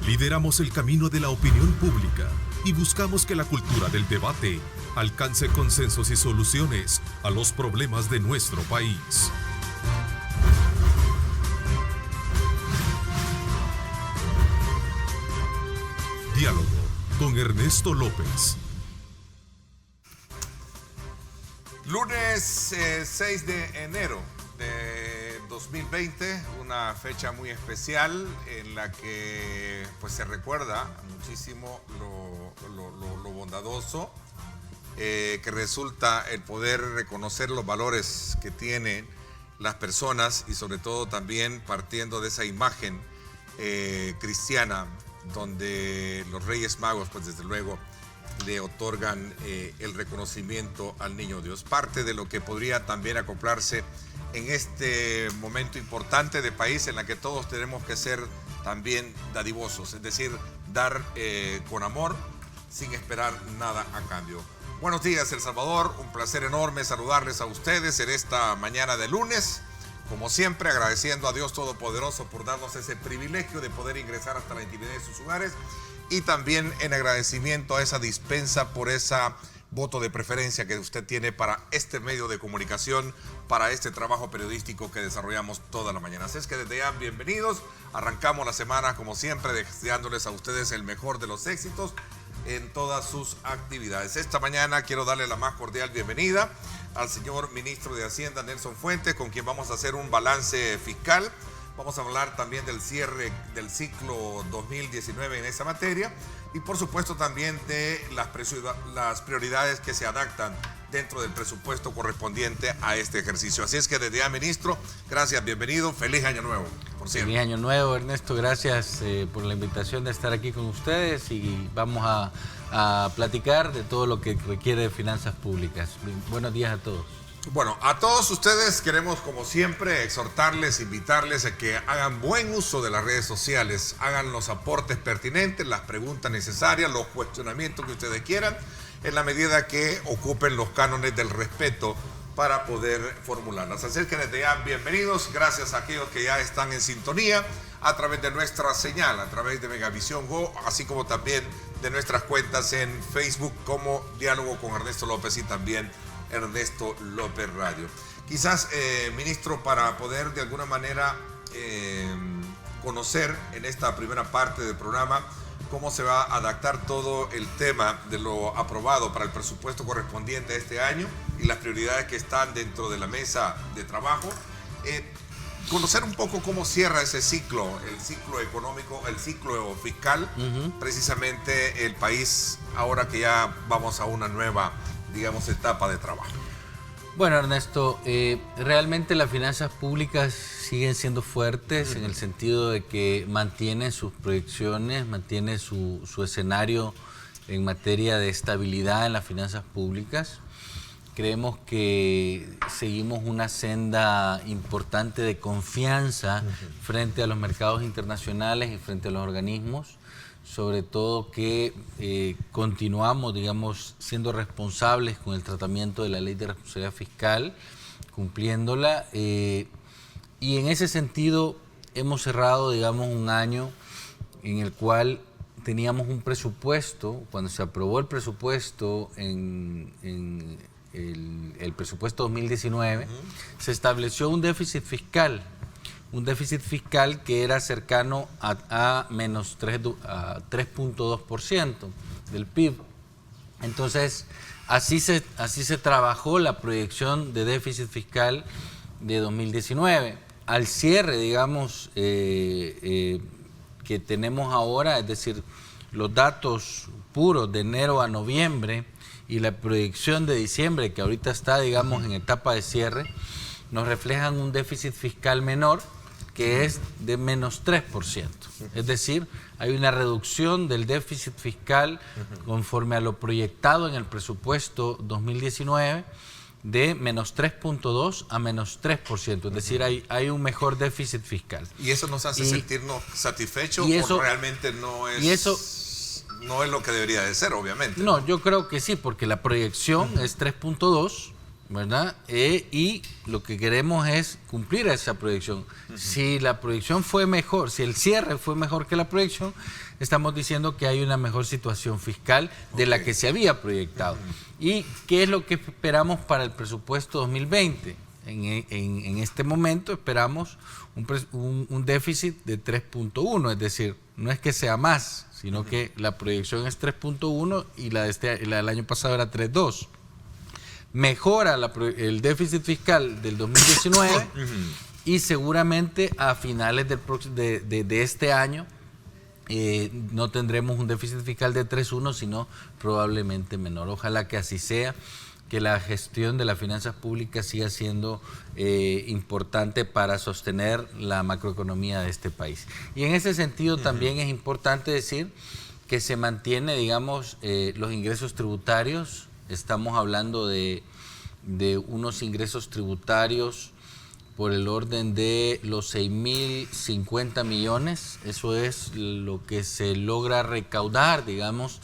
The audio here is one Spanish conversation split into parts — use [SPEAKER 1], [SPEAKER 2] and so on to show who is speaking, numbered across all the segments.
[SPEAKER 1] Lideramos el camino de la opinión pública y buscamos que la cultura del debate alcance consensos y soluciones a los problemas de nuestro país. Diálogo con Ernesto López.
[SPEAKER 2] Lunes 6 de enero de 2020, una fecha muy especial en la que pues, se recuerda muchísimo lo bondadoso que resulta el poder reconocer los valores que tienen las personas y sobre todo también partiendo de esa imagen cristiana donde los Reyes Magos pues desde luego le otorgan el reconocimiento al Niño Dios. Parte de lo que podría también acoplarse en este momento importante de país en la que todos tenemos que ser también dadivosos, es decir, dar con amor sin esperar nada a cambio. Buenos días, El Salvador, un placer enorme saludarles a ustedes en esta mañana de lunes. Como siempre, agradeciendo a Dios Todopoderoso por darnos ese privilegio de poder ingresar hasta la intimidad de sus hogares y también en agradecimiento a esa dispensa por esa voto de preferencia que usted tiene para este medio de comunicación, para este trabajo periodístico que desarrollamos toda la mañana. Así es que desde ya, bienvenidos. Arrancamos la semana, como siempre, deseándoles a ustedes el mejor de los éxitos en todas sus actividades. Esta mañana quiero darle la más cordial bienvenida al señor ministro de Hacienda, Nelson Fuentes, con quien vamos a hacer un balance fiscal. Vamos a hablar también del cierre del ciclo 2019 en esa materia y por supuesto también de las prioridades que se adaptan dentro del presupuesto correspondiente a este ejercicio. Así es que desde ya, ministro, gracias, bienvenido, feliz año nuevo. Por cierto.
[SPEAKER 3] Feliz año nuevo, Ernesto, gracias por la invitación de estar aquí con ustedes y vamos a platicar de todo lo que requiere de finanzas públicas. Buenos días a todos.
[SPEAKER 2] Bueno, a todos ustedes queremos, como siempre, exhortarles, invitarles a que hagan buen uso de las redes sociales, hagan los aportes pertinentes, las preguntas necesarias, los cuestionamientos que ustedes quieran, en la medida que ocupen los cánones del respeto para poder formularlas. Así es que desde ya, bienvenidos, gracias a aquellos que ya están en sintonía a través de nuestra señal, a través de Megavisión Go, así como también de nuestras cuentas en Facebook como Diálogo con Ernesto López y también Ernesto López Radio. Quizás, ministro, para poder de alguna manera conocer en esta primera parte del programa cómo se va a adaptar todo el tema de lo aprobado para el presupuesto correspondiente a este año y las prioridades que están dentro de la mesa de trabajo, conocer un poco cómo cierra ese ciclo, el ciclo económico, el ciclo fiscal, precisamente el país ahora que ya vamos a una nueva, digamos, etapa de trabajo.
[SPEAKER 3] Bueno, Ernesto, realmente las finanzas públicas siguen siendo fuertes en el sentido de que mantienen sus proyecciones, mantienen su escenario en materia de estabilidad en las finanzas públicas. Creemos que seguimos una senda importante de confianza frente a los mercados internacionales y frente a los organismos, sobre todo que continuamos, digamos, siendo responsables con el tratamiento de la ley de responsabilidad fiscal, cumpliéndola, y en ese sentido hemos cerrado, digamos, un año en el cual teníamos un presupuesto, cuando se aprobó el presupuesto en el presupuesto 2019, se estableció un déficit fiscal que era cercano a menos 3.2% del PIB. Entonces, así se trabajó la proyección de déficit fiscal de 2019. Al cierre, digamos, que tenemos ahora, es decir, los datos puros de enero a noviembre y la proyección de diciembre, que ahorita está, digamos, en etapa de cierre, nos reflejan un déficit fiscal menor, que es de menos 3%. Es decir, hay una reducción del déficit fiscal conforme a lo proyectado en el presupuesto 2019 de menos 3.2 a menos 3%. Es decir, hay un mejor déficit fiscal.
[SPEAKER 2] ¿Y eso nos hace sentirnos satisfechos o realmente no es lo que debería de ser, obviamente?
[SPEAKER 3] No, yo creo que sí, porque la proyección es 3.2 ¿verdad? Y lo que queremos es cumplir esa proyección. Si la proyección fue mejor, si el cierre fue mejor que la proyección, estamos diciendo que hay una mejor situación fiscal de la que se había proyectado. ¿Y qué es lo que esperamos para el presupuesto 2020? En este momento esperamos un déficit de 3.1, es decir, no es que sea más, sino que la proyección es 3.1 y la del año pasado era 3.2. Mejora el déficit fiscal del 2019 y seguramente a finales de este año no tendremos un déficit fiscal de 3.1, sino probablemente menor. Ojalá que así sea, que la gestión de las finanzas públicas siga siendo importante para sostener la macroeconomía de este país. Y en ese sentido también es importante decir que se mantiene, digamos, los ingresos tributarios. Estamos hablando de unos ingresos tributarios por el orden de los 6.050 millones. Eso es lo que se logra recaudar, digamos,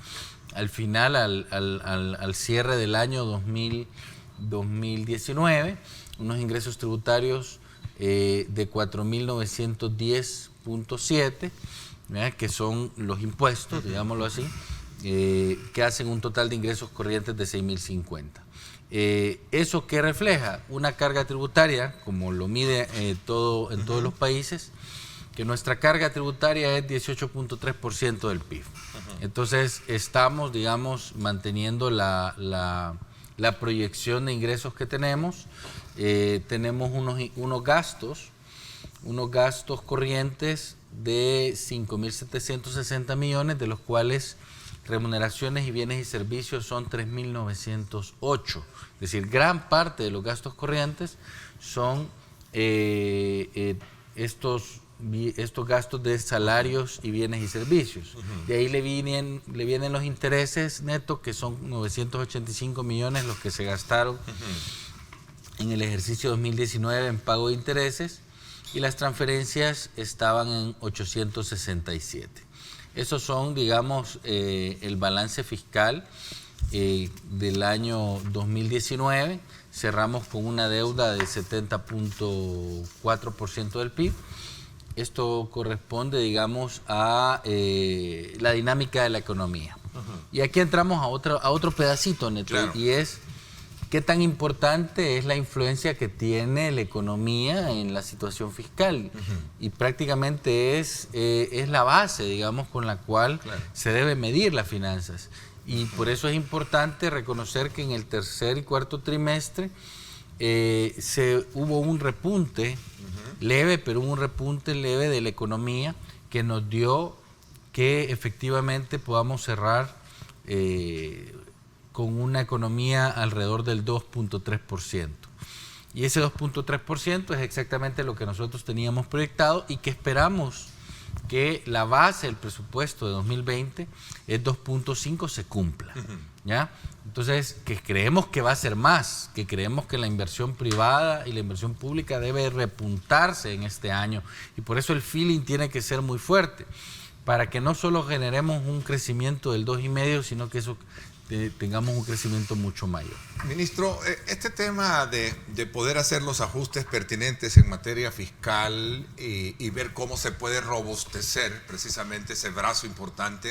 [SPEAKER 3] al final, al cierre del año 2019, unos ingresos tributarios de 4.910.7, que son los impuestos, digámoslo así, que hacen un total de ingresos corrientes de 6.050. ¿Eso qué refleja? Una carga tributaria, como lo mide en todos los países, que nuestra carga tributaria es 18.3% del PIB. Entonces, estamos, digamos, manteniendo la proyección de ingresos que tenemos. Tenemos unos gastos corrientes de 5.760 millones, de los cuales remuneraciones y bienes y servicios son 3.908. Es decir, gran parte de los gastos corrientes son estos gastos de salarios y bienes y servicios. De ahí le vienen los intereses netos, que son 985 millones los que se gastaron en el ejercicio 2019 en pago de intereses, y las transferencias estaban en 867. Esos son, digamos, el balance fiscal del año 2019. Cerramos con una deuda de 70.4% del PIB. Esto corresponde, digamos, a la dinámica de la economía. Y aquí entramos a otro pedacito, Neto, claro. Y es qué tan importante es la influencia que tiene la economía en la situación fiscal. Y prácticamente es la base, digamos, con la cual se debe medir las finanzas. Y por eso es importante reconocer que en el tercer y cuarto trimestre hubo un repunte leve, pero un repunte leve de la economía que nos dio que efectivamente podamos cerrar con una economía alrededor del 2.3%. Y ese 2.3% es exactamente lo que nosotros teníamos proyectado y que esperamos que la base del presupuesto de 2020 es 2.5 se cumpla. ¿Ya? Entonces, que creemos que va a ser más, que creemos que la inversión privada y la inversión pública debe repuntarse en este año, y por eso el feeling tiene que ser muy fuerte, para que no solo generemos un crecimiento del 2,5, sino que eso tengamos un crecimiento mucho mayor.
[SPEAKER 2] Ministro, este tema de poder hacer los ajustes pertinentes en materia fiscal y ver cómo se puede robustecer precisamente ese brazo importante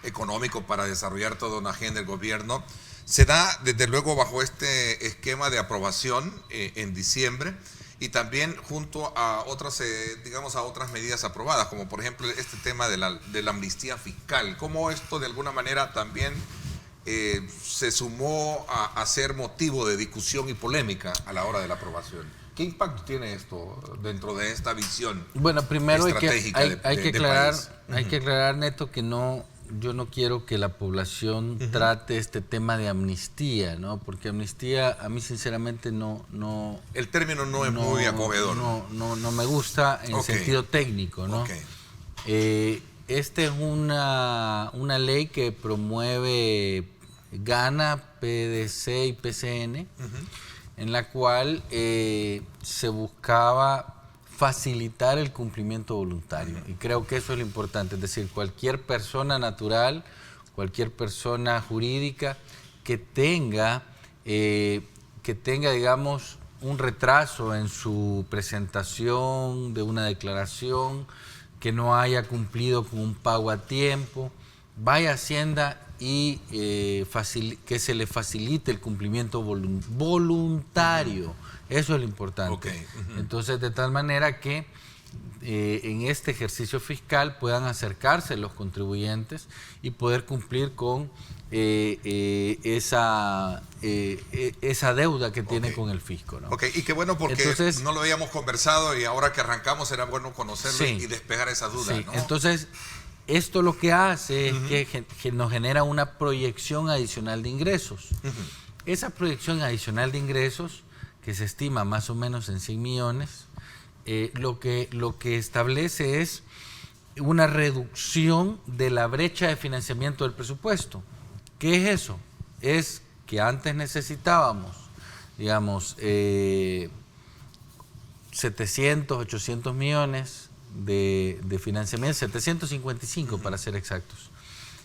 [SPEAKER 2] económico para desarrollar toda una agenda del gobierno, se da desde luego bajo este esquema de aprobación en diciembre, y también junto a otras, digamos, a otras medidas aprobadas, como por ejemplo este tema de la amnistía fiscal. ¿Cómo esto de alguna manera también se sumó a ser motivo de discusión y polémica a la hora de la aprobación? ¿Qué impacto tiene esto dentro de esta visión?
[SPEAKER 3] Bueno, primero
[SPEAKER 2] estratégica
[SPEAKER 3] hay que aclarar, Neto, que yo no quiero que la población trate este tema de amnistía, ¿no? Porque amnistía a mí sinceramente no
[SPEAKER 2] el término no es muy acogedor.
[SPEAKER 3] No me gusta en el sentido técnico, ¿no? Esta es una ley que promueve GANA, PDC y PCN, en la cual se buscaba facilitar el cumplimiento voluntario. Y creo que eso es lo importante, es decir, cualquier persona natural, cualquier persona jurídica que tenga que tenga, digamos, un retraso en su presentación de una declaración, que no haya cumplido con un pago a tiempo, vaya a Hacienda y que se le facilite el cumplimiento voluntario. Eso es lo importante.
[SPEAKER 2] Okay.
[SPEAKER 3] Entonces, de tal manera que en este ejercicio fiscal puedan acercarse los contribuyentes y poder cumplir con esa deuda que tiene con el fisco, ¿no?
[SPEAKER 2] Ok, y qué bueno porque entonces, no lo habíamos conversado y ahora que arrancamos será bueno conocerlo y despejar esa duda, ¿no?
[SPEAKER 3] Entonces, esto lo que hace es que nos genera una proyección adicional de ingresos. Esa proyección adicional de ingresos, que se estima más o menos en 100 millones, lo que establece es una reducción de la brecha de financiamiento del presupuesto. ¿Qué es eso? Es que antes necesitábamos, digamos, 700, 800 millones de financiamiento, 755 para ser exactos,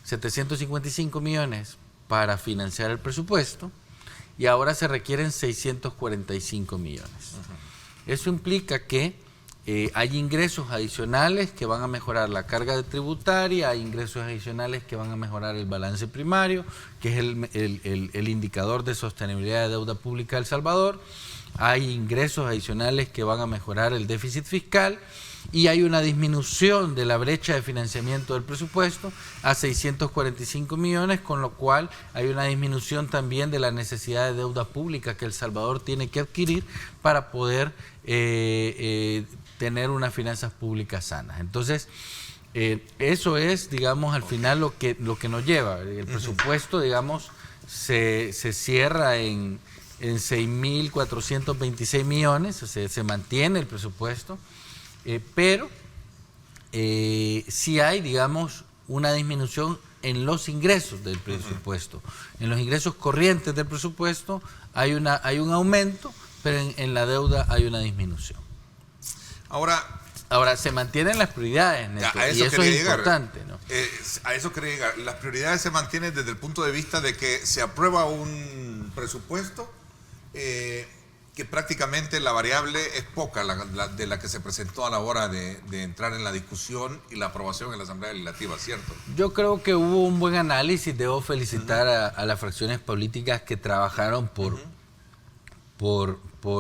[SPEAKER 3] 755 millones para financiar el presupuesto y ahora se requieren 645 millones. Eso implica que hay ingresos adicionales que van a mejorar la carga tributaria, hay ingresos adicionales que van a mejorar el balance primario, que es el indicador de sostenibilidad de deuda pública de El Salvador, hay ingresos adicionales que van a mejorar el déficit fiscal y hay una disminución de la brecha de financiamiento del presupuesto a 645 millones, con lo cual hay una disminución también de la necesidad de deuda pública que El Salvador tiene que adquirir para poder tener unas finanzas públicas sanas. Entonces, eso es, digamos, al final lo que nos lleva. El presupuesto, digamos, se cierra en 6.426 millones, o sea, se mantiene el presupuesto, pero sí hay, digamos, una disminución en los ingresos del presupuesto. En los ingresos corrientes del presupuesto hay un aumento, pero en la deuda hay una disminución. Ahora se mantienen las prioridades, Neto, y eso es importante, ¿no?
[SPEAKER 2] A eso quería llegar. Las prioridades se mantienen desde el punto de vista de que se aprueba un presupuesto que prácticamente la variable es poca, de la que se presentó a la hora de entrar en la discusión y la aprobación en la Asamblea Legislativa, ¿cierto?
[SPEAKER 3] Yo creo que hubo un buen análisis. Debo felicitar a las fracciones políticas que trabajaron por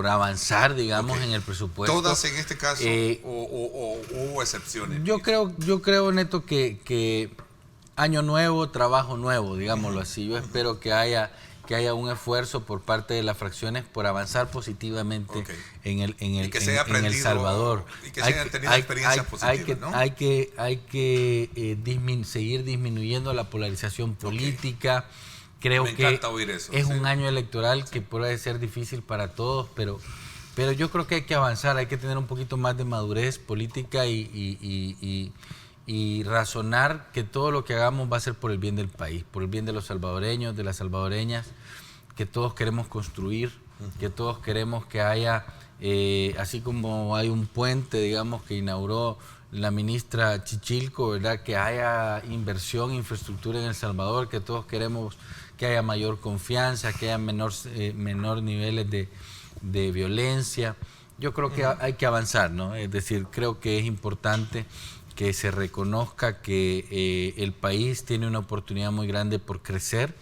[SPEAKER 3] avanzar, digamos, en el presupuesto.
[SPEAKER 2] ¿Todas en este caso o hubo excepciones?
[SPEAKER 3] Yo creo, Neto, que año nuevo, trabajo nuevo, digámoslo así. Yo espero que haya un esfuerzo por parte de las fracciones por avanzar positivamente en El Salvador.
[SPEAKER 2] Y que se hayan tenido experiencias positivas, ¿no?
[SPEAKER 3] Hay que seguir disminuyendo la polarización política. Creo que es un año electoral que puede ser difícil para todos, pero yo creo que hay que avanzar, hay que tener un poquito más de madurez política y razonar que todo lo que hagamos va a ser por el bien del país, por el bien de los salvadoreños, de las salvadoreñas, que todos queremos construir, que todos queremos que haya, así como hay un puente, digamos, que inauguró la ministra Chichilco, ¿verdad?, que haya inversión, infraestructura en El Salvador, que todos queremos que haya mayor confianza, que haya menor niveles de violencia. Yo creo que hay que avanzar, ¿no? Es decir, creo que es importante que se reconozca que el país tiene una oportunidad muy grande por crecer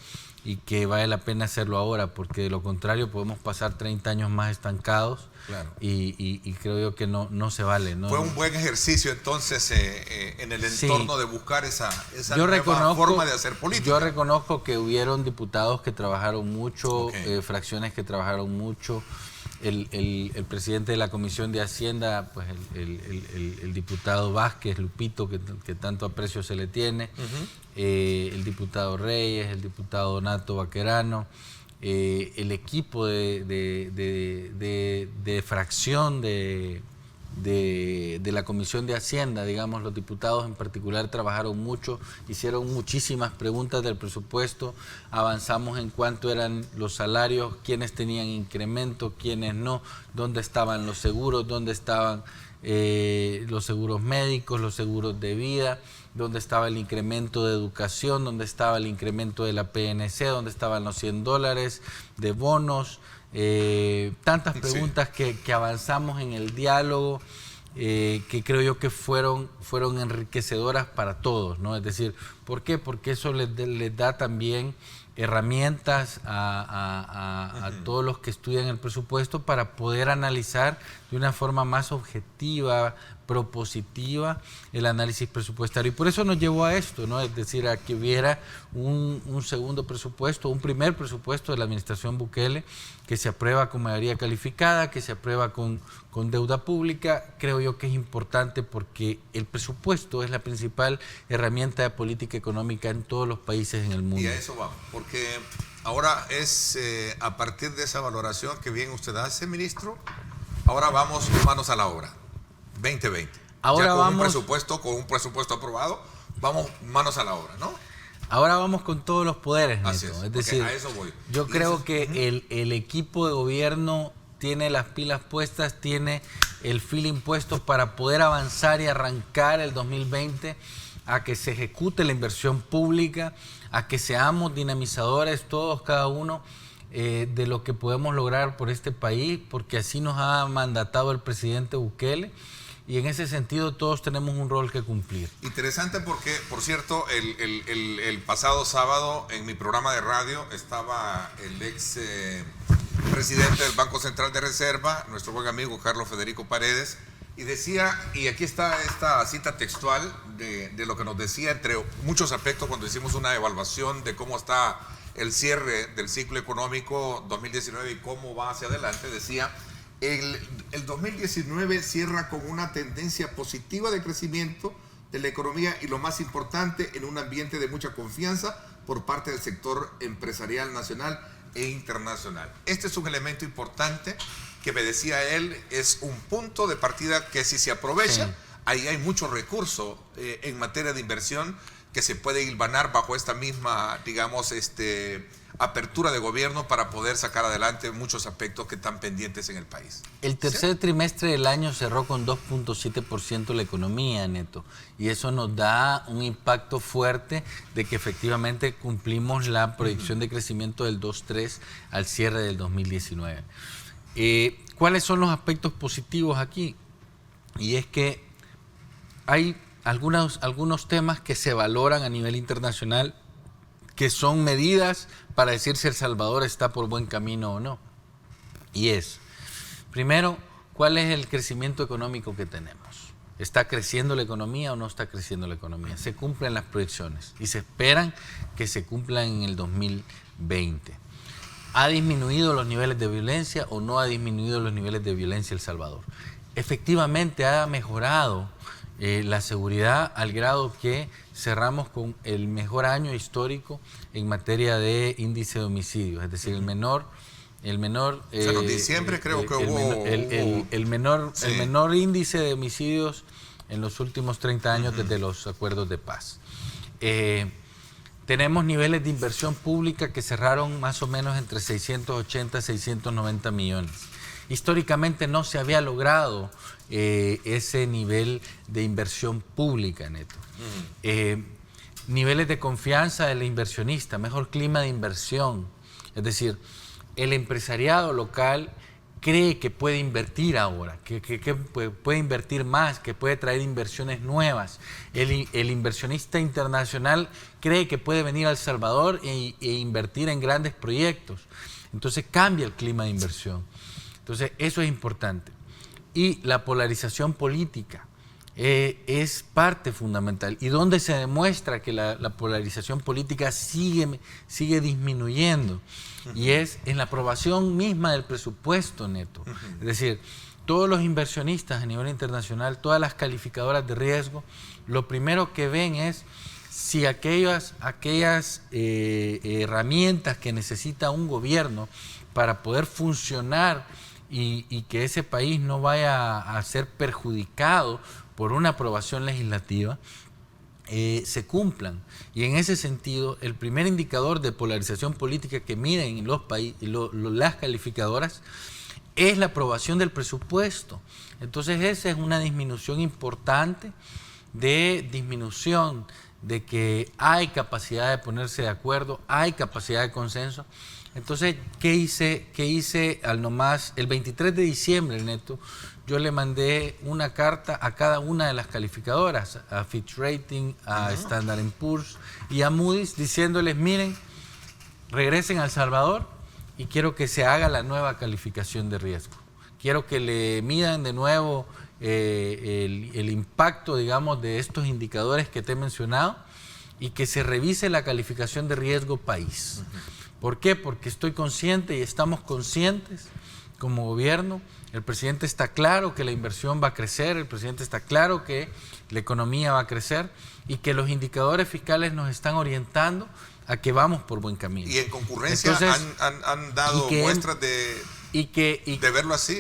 [SPEAKER 3] y que vale la pena hacerlo ahora, porque de lo contrario podemos pasar 30 años más estancados. Claro. Y creo yo que no se vale, ¿no?
[SPEAKER 2] Fue un buen ejercicio entonces en el entorno de buscar esa nueva forma de hacer política.
[SPEAKER 3] Yo reconozco que hubieron diputados que trabajaron mucho, fracciones que trabajaron mucho. El presidente de la Comisión de Hacienda, pues el diputado Vázquez, Lupito, que tanto aprecio se le tiene, el diputado Reyes, el diputado Donato Vaquerano, el equipo de fracción de la Comisión de Hacienda, digamos, los diputados en particular trabajaron mucho, hicieron muchísimas preguntas del presupuesto, avanzamos en cuánto eran los salarios, quiénes tenían incremento, quiénes no, dónde estaban los seguros, dónde estaban los seguros médicos, los seguros de vida, dónde estaba el incremento de educación, dónde estaba el incremento de la PNC, dónde estaban los $100 de bonos, tantas preguntas que avanzamos en el diálogo, que creo yo que fueron enriquecedoras para todos, ¿no? Es decir, ¿por qué? Porque eso les da también herramientas a todos los que estudian el presupuesto para poder analizar de una forma más objetiva, propositiva, el análisis presupuestario. Y por eso nos llevó a esto, ¿no? Es decir, a que hubiera un segundo presupuesto, un primer presupuesto de la administración Bukele, que se aprueba con mayoría calificada, que se aprueba con deuda pública. Creo yo que es importante porque el presupuesto es la principal herramienta de política económica en todos los países en el mundo.
[SPEAKER 2] Y a eso vamos, porque ahora es a partir de esa valoración que bien usted hace, ministro, ahora vamos manos a la obra. 2020.
[SPEAKER 3] Ahora
[SPEAKER 2] ya con
[SPEAKER 3] vamos,
[SPEAKER 2] un presupuesto aprobado, vamos manos a la obra, ¿no?
[SPEAKER 3] Ahora vamos con todos los poderes, Neto.
[SPEAKER 2] Así
[SPEAKER 3] Es decir,
[SPEAKER 2] a eso voy.
[SPEAKER 3] Yo creo que el equipo de gobierno tiene las pilas puestas, tiene el feeling puesto para poder avanzar y arrancar el 2020 a que se ejecute la inversión pública, a que seamos dinamizadores todos, cada uno, de lo que podemos lograr por este país, porque así nos ha mandatado el presidente Bukele. Y en ese sentido todos tenemos un rol que cumplir.
[SPEAKER 2] Interesante porque, por cierto, el pasado sábado en mi programa de radio estaba el ex presidente del Banco Central de Reserva, nuestro buen amigo Carlos Federico Paredes, y decía, y aquí está esta cita textual de lo que nos decía, entre muchos aspectos, cuando hicimos una evaluación de cómo está el cierre del ciclo económico 2019 y cómo va hacia adelante, decía: el 2019 cierra con una tendencia positiva de crecimiento de la economía y, lo más importante, en un ambiente de mucha confianza por parte del sector empresarial nacional e internacional. Este es un elemento importante que, me decía él, es un punto de partida que, si se aprovecha, sí, ahí hay mucho recurso en materia de inversión que se puede hilvanar bajo esta misma, digamos, apertura de gobierno para poder sacar adelante muchos aspectos que están pendientes en el país.
[SPEAKER 3] El tercer trimestre del año cerró con 2.7% la economía, Neto, y eso nos da un impacto fuerte de que efectivamente cumplimos la proyección de crecimiento del 2.3 al cierre del 2019. ¿Cuáles son los aspectos positivos aquí? Y es que hay algunos temas que se valoran a nivel internacional, que son medidas para decir si El Salvador está por buen camino o no. Y es, primero, ¿cuál es el crecimiento económico que tenemos? ¿Está creciendo la economía o no está creciendo la economía? Se cumplen las proyecciones y se esperan que se cumplan en el 2020. ¿Ha disminuido los niveles de violencia o no ha disminuido los niveles de violencia El Salvador? Efectivamente ha mejorado la seguridad al grado que cerramos con el mejor año histórico en materia de índice de homicidios, es decir, el menor
[SPEAKER 2] en diciembre creo que hubo
[SPEAKER 3] el menor índice de homicidios en los últimos 30 años desde los acuerdos de paz. Tenemos niveles de inversión pública que cerraron más o menos entre 680 y 690 millones. Históricamente no se había logrado ese nivel de inversión pública, Neto. Niveles de confianza del inversionista, mejor clima de inversión. Es decir, el empresariado local cree que puede invertir ahora, que puede invertir más, que puede traer inversiones nuevas. El inversionista internacional cree que puede venir a El Salvador e invertir en grandes proyectos. Entonces cambia el clima de inversión. Entonces, eso es importante. Y la polarización política es parte fundamental. ¿Y dónde se demuestra que la polarización política sigue disminuyendo? Y es en la aprobación misma del presupuesto, Neto. Es decir, todos los inversionistas a nivel internacional, todas las calificadoras de riesgo, lo primero que ven es si aquellas herramientas que necesita un gobierno para poder funcionar y que ese país no vaya a ser perjudicado por una aprobación legislativa, se cumplan. Y en ese sentido, el primer indicador de polarización política que miden las calificadoras es la aprobación del presupuesto. Entonces esa es una disminución importante de que hay capacidad de ponerse de acuerdo, hay capacidad de consenso. Entonces, ¿qué hice al nomás? El 23 de diciembre, Neto, yo le mandé una carta a cada una de las calificadoras, a Fitch Rating, a Standard & Poor's y a Moody's, diciéndoles, miren, regresen a El Salvador y quiero que se haga la nueva calificación de riesgo. Quiero que le midan de nuevo el impacto, digamos, de estos indicadores que te he mencionado y que se revise la calificación de riesgo país. ¿Por qué? Porque estoy consciente y estamos conscientes como gobierno. El presidente está claro que la inversión va a crecer, el presidente está claro que la economía va a crecer y que los indicadores fiscales nos están orientando a que vamos por buen camino.
[SPEAKER 2] Y en concurrencia. Entonces, han dado muestras de verlo así.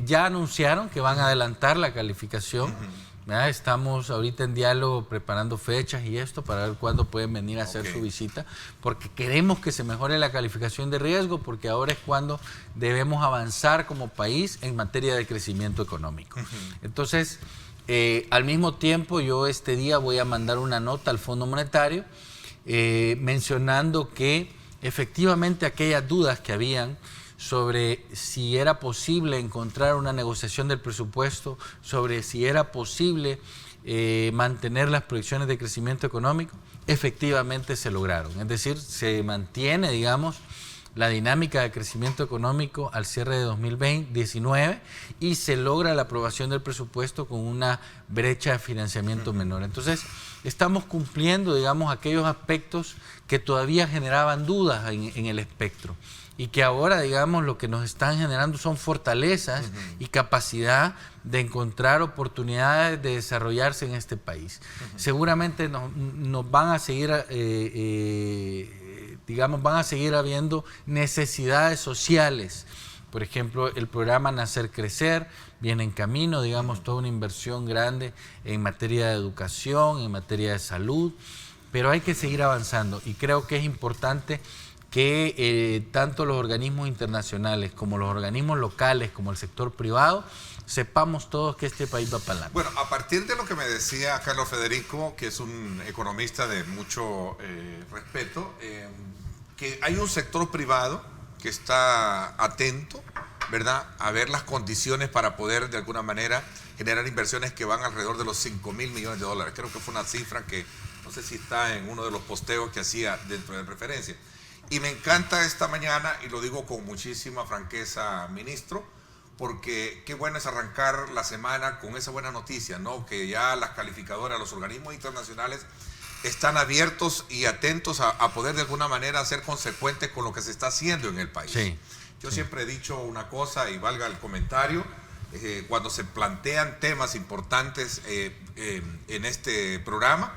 [SPEAKER 3] Ya anunciaron que van a adelantar la calificación. Estamos ahorita en diálogo preparando fechas y esto para ver cuándo pueden venir a hacer su visita, porque queremos que se mejore la calificación de riesgo, porque ahora es cuando debemos avanzar como país en materia de crecimiento económico. Entonces, al mismo tiempo, yo este día voy a mandar una nota al Fondo Monetario mencionando que efectivamente aquellas dudas que habían sobre si era posible encontrar una negociación del presupuesto, sobre si era posible mantener las proyecciones de crecimiento económico, efectivamente se lograron. Es decir, se mantiene, digamos, la dinámica de crecimiento económico al cierre de 2019 y se logra la aprobación del presupuesto con una brecha de financiamiento menor. Entonces, estamos cumpliendo, digamos, aquellos aspectos que todavía generaban dudas en el espectro y que ahora, digamos, lo que nos están generando son fortalezas y capacidad de encontrar oportunidades de desarrollarse en este país. Seguramente nos van a seguir, van a seguir habiendo necesidades sociales. Por ejemplo, el programa Nacer Crecer viene en camino, digamos, toda una inversión grande en materia de educación, en materia de salud, pero hay que seguir avanzando y creo que es importante que tanto los organismos internacionales como los organismos locales, como el sector privado, sepamos todos que este país va para adelante.
[SPEAKER 2] Bueno, a partir de lo que me decía Carlos Federico, que es un economista de mucho respeto, que hay un sector privado que está atento, ¿verdad?, a ver las condiciones para poder de alguna manera generar inversiones que van alrededor de los 5.000 millones de dólares. Creo que fue una cifra que no sé si está en uno de los posteos que hacía dentro de referencia. Y me encanta esta mañana, y lo digo con muchísima franqueza, ministro, porque qué bueno es arrancar la semana con esa buena noticia, ¿no? Que ya las calificadoras, los organismos internacionales están abiertos y atentos a poder de alguna manera ser consecuentes con lo que se está haciendo en el país. Sí, Yo siempre he dicho una cosa, y valga el comentario, cuando se plantean temas importantes en este programa,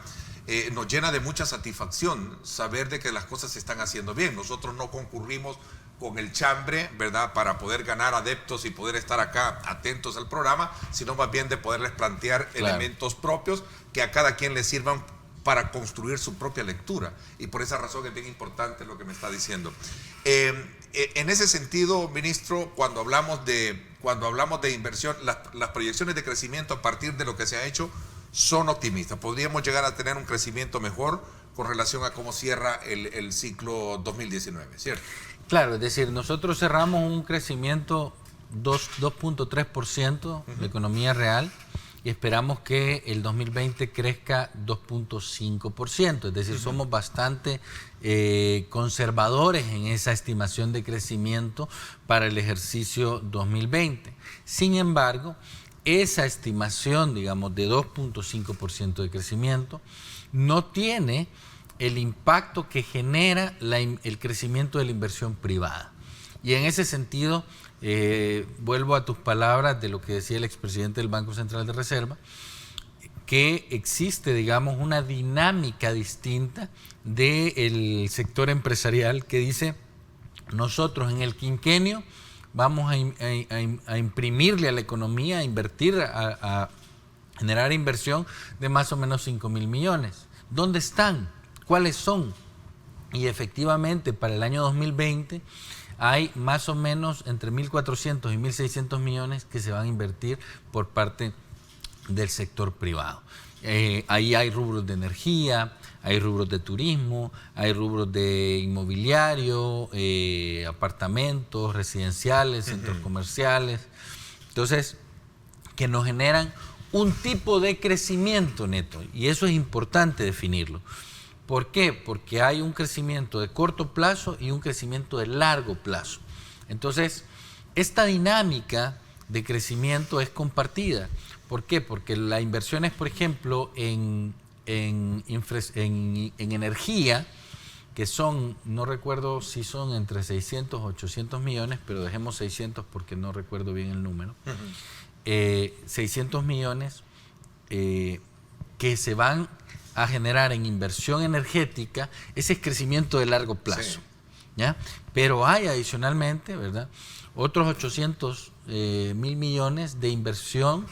[SPEAKER 2] nos llena de mucha satisfacción saber de que las cosas se están haciendo bien. Nosotros no concurrimos con el chambre, ¿verdad?, para poder ganar adeptos y poder estar acá atentos al programa, sino más bien de poderles plantear elementos propios que a cada quien le sirvan para construir su propia lectura. Y por esa razón es bien importante lo que me está diciendo. En ese sentido, ministro, cuando hablamos de inversión, las proyecciones de crecimiento a partir de lo que se ha hecho son optimistas. Podríamos llegar a tener un crecimiento mejor con relación a cómo cierra el ciclo 2019, ¿cierto?
[SPEAKER 3] Claro, es decir, nosotros cerramos un crecimiento 2.3% de economía real y esperamos que el 2020 crezca 2.5%. Es decir, somos bastante conservadores en esa estimación de crecimiento para el ejercicio 2020. Sin embargo, esa estimación, digamos, de 2.5% de crecimiento no tiene el impacto que genera el crecimiento de la inversión privada. Y en ese sentido, vuelvo a tus palabras de lo que decía el expresidente del Banco Central de Reserva, que existe, digamos, una dinámica distinta del sector empresarial que dice, nosotros en el quinquenio vamos a imprimirle a la economía, a invertir, a generar inversión de más o menos 5.000 millones. ¿Dónde están? ¿Cuáles son? Y efectivamente, para el año 2020 hay más o menos entre 1.400 y 1.600 millones que se van a invertir por parte del sector privado. Ahí hay rubros de energía, hay rubros de turismo, hay rubros de inmobiliario, apartamentos, residenciales, centros comerciales. Entonces, que nos generan un tipo de crecimiento neto, y eso es importante definirlo. ¿Por qué? Porque hay un crecimiento de corto plazo y un crecimiento de largo plazo. Entonces, esta dinámica de crecimiento es compartida. ¿Por qué? Porque las inversiones, por ejemplo, en energía, que son, no recuerdo si son entre 600 o 800 millones, pero dejemos 600 porque no recuerdo bien el número, 600 millones que se van a generar en inversión energética, ese es crecimiento de largo plazo. Sí. ¿Ya? Pero hay adicionalmente, ¿verdad?, otros 800 mil millones de inversión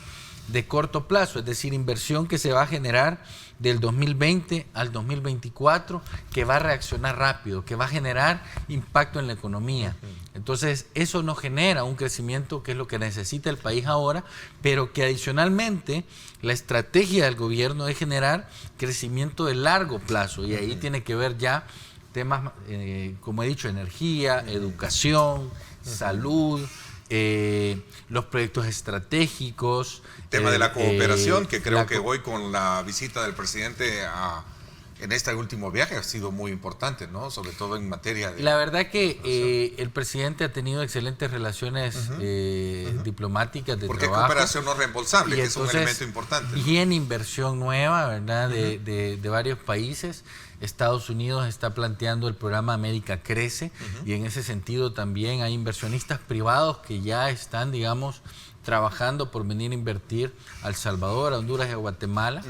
[SPEAKER 3] de corto plazo, es decir, inversión que se va a generar del 2020 al 2024, que va a reaccionar rápido, que va a generar impacto en la economía. Entonces, eso nos genera un crecimiento que es lo que necesita el país ahora, pero que adicionalmente la estrategia del gobierno es generar crecimiento de largo plazo, y ahí tiene que ver ya temas, como he dicho, energía, educación, salud, los proyectos estratégicos.
[SPEAKER 2] Tema de la cooperación, que creo que hoy con la visita del presidente en este último viaje ha sido muy importante, ¿no? Sobre todo en materia de...
[SPEAKER 3] La verdad que el presidente ha tenido excelentes relaciones diplomáticas de
[SPEAKER 2] porque
[SPEAKER 3] trabajo.
[SPEAKER 2] Porque cooperación no reembolsable, que es un elemento importante, ¿no?
[SPEAKER 3] Y en inversión nueva, ¿verdad?, de varios países. Estados Unidos está planteando el programa América Crece, y en ese sentido también hay inversionistas privados que ya están, digamos, trabajando por venir a invertir a El Salvador, a Honduras y a Guatemala.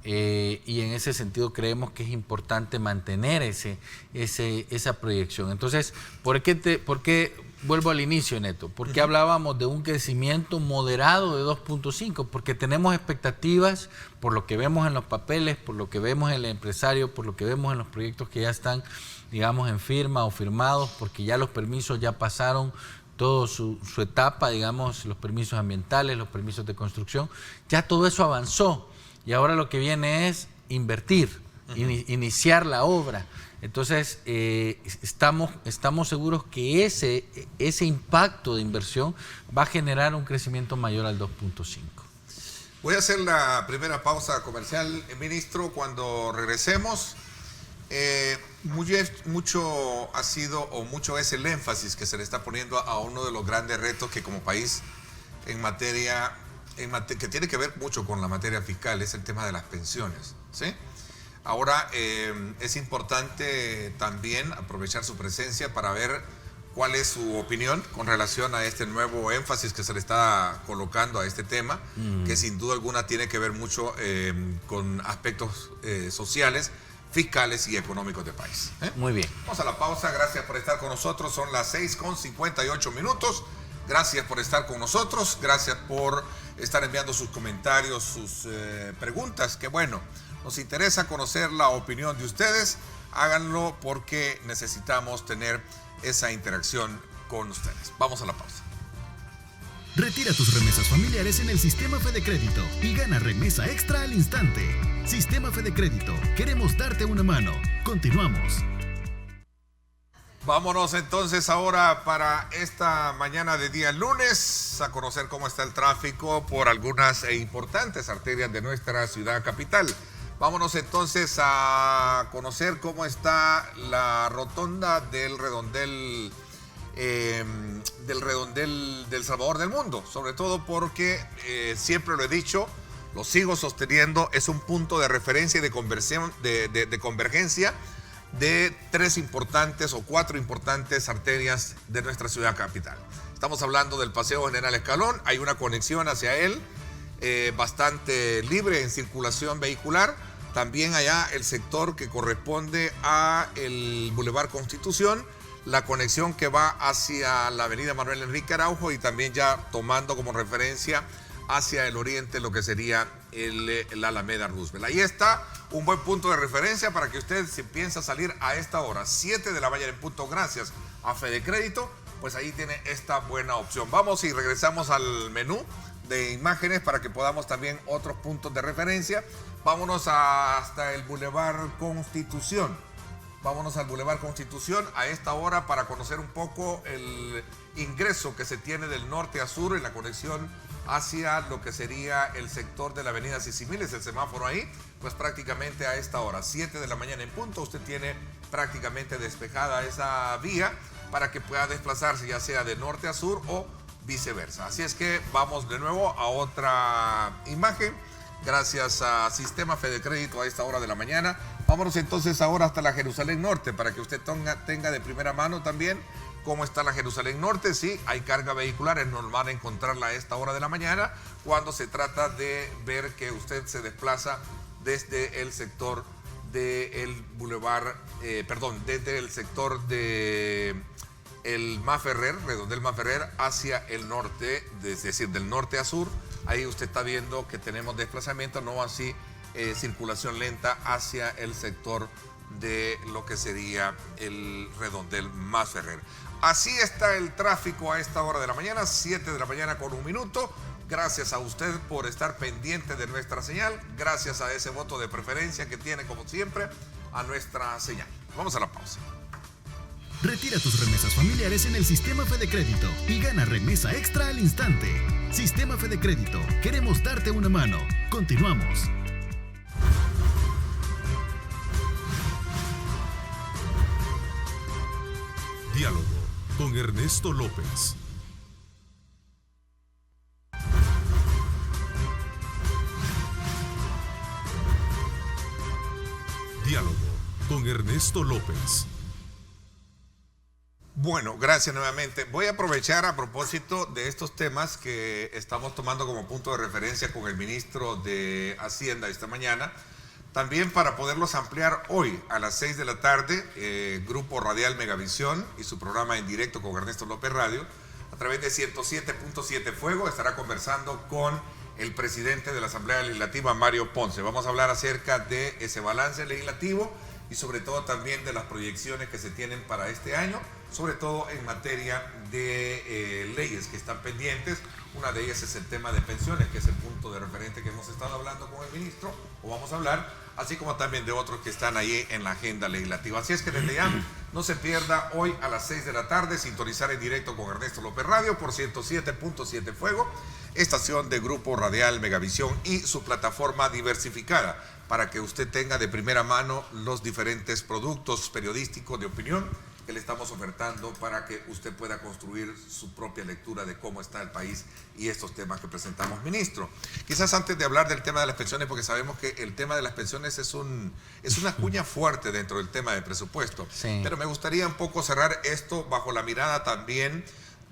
[SPEAKER 3] Y en ese sentido creemos que es importante mantener esa proyección. Entonces, ¿por qué vuelvo al inicio, Neto? ¿Por qué hablábamos de un crecimiento moderado de 2.5? Porque tenemos expectativas por lo que vemos en los papeles, por lo que vemos en el empresario, por lo que vemos en los proyectos que ya están, digamos, en firma o firmados, porque ya los permisos ya pasaron toda su etapa, digamos, los permisos ambientales, los permisos de construcción, ya todo eso avanzó. Y ahora lo que viene es invertir, iniciar la obra. Entonces, estamos seguros que ese impacto de inversión va a generar un crecimiento mayor al 2.5.
[SPEAKER 2] Voy a hacer la primera pausa comercial, ministro. Cuando regresemos, mucho ha sido, o mucho es el énfasis que se le está poniendo a uno de los grandes retos que como país en materia que tiene que ver mucho con la materia fiscal, es el tema de las pensiones, ¿sí? Ahora es importante también aprovechar su presencia para ver cuál es su opinión con relación a este nuevo énfasis que se le está colocando a este tema, que sin duda alguna tiene que ver mucho con aspectos sociales, fiscales y económicos del país.
[SPEAKER 3] Muy bien.
[SPEAKER 2] Vamos a la pausa, gracias por estar con nosotros, son las 6:58. Gracias por estar con nosotros, gracias por estar enviando sus comentarios, sus preguntas, que bueno, nos interesa conocer la opinión de ustedes, háganlo porque necesitamos tener esa interacción con ustedes. Vamos a la pausa.
[SPEAKER 4] Retira tus remesas familiares en el Sistema Fede Crédito y gana remesa extra al instante. Sistema Fede Crédito, queremos darte una mano. Continuamos.
[SPEAKER 2] Vámonos entonces ahora para esta mañana de día lunes a conocer cómo está el tráfico por algunas importantes arterias de nuestra ciudad capital. Vámonos entonces a conocer cómo está la rotonda del redondel del Salvador del Mundo, sobre todo porque siempre lo he dicho, lo sigo sosteniendo, es un punto de referencia y de convergencia de 3 importantes o 4 importantes arterias de nuestra ciudad capital. Estamos hablando del Paseo General Escalón, hay una conexión hacia él bastante libre en circulación vehicular. También allá el sector que corresponde a el Boulevard Constitución, la conexión que va hacia la avenida Manuel Enrique Araujo y también ya tomando como referencia hacia el oriente lo que sería la Alameda Roosevelt. Ahí está un buen punto de referencia para que usted, si piensa salir a esta hora, 7 de la mañana en punto, gracias a Fede Crédito, pues ahí tiene esta buena opción. Vamos y regresamos al menú de imágenes para que podamos también otros puntos de referencia. Vámonos hasta el Boulevard Constitución. Vámonos al Boulevard Constitución a esta hora para conocer un poco el ingreso que se tiene del norte a sur en la conexión hacia lo que sería el sector de la avenida Sisimiles, el semáforo ahí, pues prácticamente a esta hora, 7 de la mañana en punto, usted tiene prácticamente despejada esa vía para que pueda desplazarse ya sea de norte a sur o viceversa. Así es que vamos de nuevo a otra imagen, gracias a Sistema Fedecrédito a esta hora de la mañana. Vámonos entonces ahora hasta la Jerusalén Norte para que usted tenga de primera mano también cómo está la Jerusalén Norte. Sí, hay carga vehicular, es normal encontrarla a esta hora de la mañana cuando se trata de ver que usted se desplaza desde el sector del Boulevard, desde el sector de el Maferrer, Redondel Maferrer, hacia el norte, es decir, del norte a sur. Ahí usted está viendo que tenemos desplazamiento, no así circulación lenta hacia el sector de lo que sería el Redondel Maferrer. Así está el tráfico a esta hora de la mañana, 7 de la mañana con 1 minuto. Gracias a usted por estar pendiente de nuestra señal, gracias a ese voto de preferencia que tiene como siempre a nuestra señal. Vamos a la pausa.
[SPEAKER 4] Retira tus remesas familiares en el Sistema Fedecrédito y gana remesa extra al instante. Sistema Fedecrédito, queremos darte una mano. Continuamos.
[SPEAKER 1] Diálogo con Ernesto López. Diálogo con Ernesto López.
[SPEAKER 2] Bueno, gracias nuevamente. Voy a aprovechar a propósito de estos temas que estamos tomando como punto de referencia con el ministro de Hacienda esta mañana, también para poderlos ampliar hoy a las 6 de la tarde, Grupo Radial Megavisión y su programa en directo con Ernesto López Radio, a través de 107.7 Fuego, estará conversando con el presidente de la Asamblea Legislativa, Mario Ponce. Vamos a hablar acerca de ese balance legislativo y sobre todo también de las proyecciones que se tienen para este año, sobre todo en materia de leyes que están pendientes. Una de ellas es el tema de pensiones, que es el punto de referente que hemos estado hablando con el ministro, o vamos a hablar, así como también de otros que están ahí en la agenda legislativa. Así es que desde ya no se pierda hoy a las 6 de la tarde sintonizar en directo con Ernesto López Radio por 107.7 Fuego, estación de Grupo Radial Megavisión y su plataforma diversificada, para que usted tenga de primera mano los diferentes productos periodísticos de opinión que le estamos ofertando para que usted pueda construir su propia lectura de cómo está el país y estos temas que presentamos, ministro. Quizás antes de hablar del tema de las pensiones, porque sabemos que el tema de las pensiones es una cuña fuerte dentro del tema del presupuesto, sí, pero me gustaría un poco cerrar esto bajo la mirada también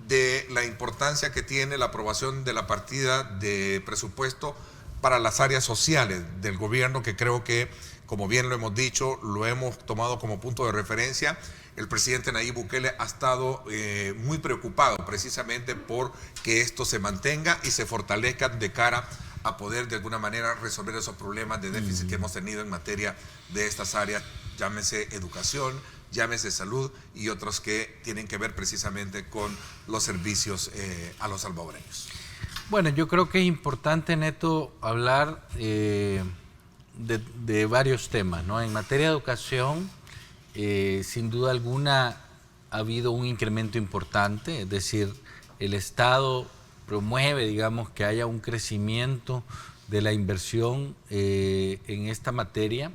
[SPEAKER 2] de la importancia que tiene la aprobación de la partida de presupuesto para las áreas sociales del gobierno, que creo que, como bien lo hemos dicho, lo hemos tomado como punto de referencia. El presidente Nayib Bukele ha estado muy preocupado precisamente por que esto se mantenga y se fortalezca de cara a poder de alguna manera resolver esos problemas de déficit que hemos tenido en materia de estas áreas, llámese educación, llámese salud y otros que tienen que ver precisamente con los servicios a los salvadoreños.
[SPEAKER 3] Bueno, yo creo que es importante, Neto, hablar de varios temas, ¿no? En materia de educación, sin duda alguna ha habido un incremento importante, es decir, el Estado promueve, digamos, que haya un crecimiento de la inversión en esta materia,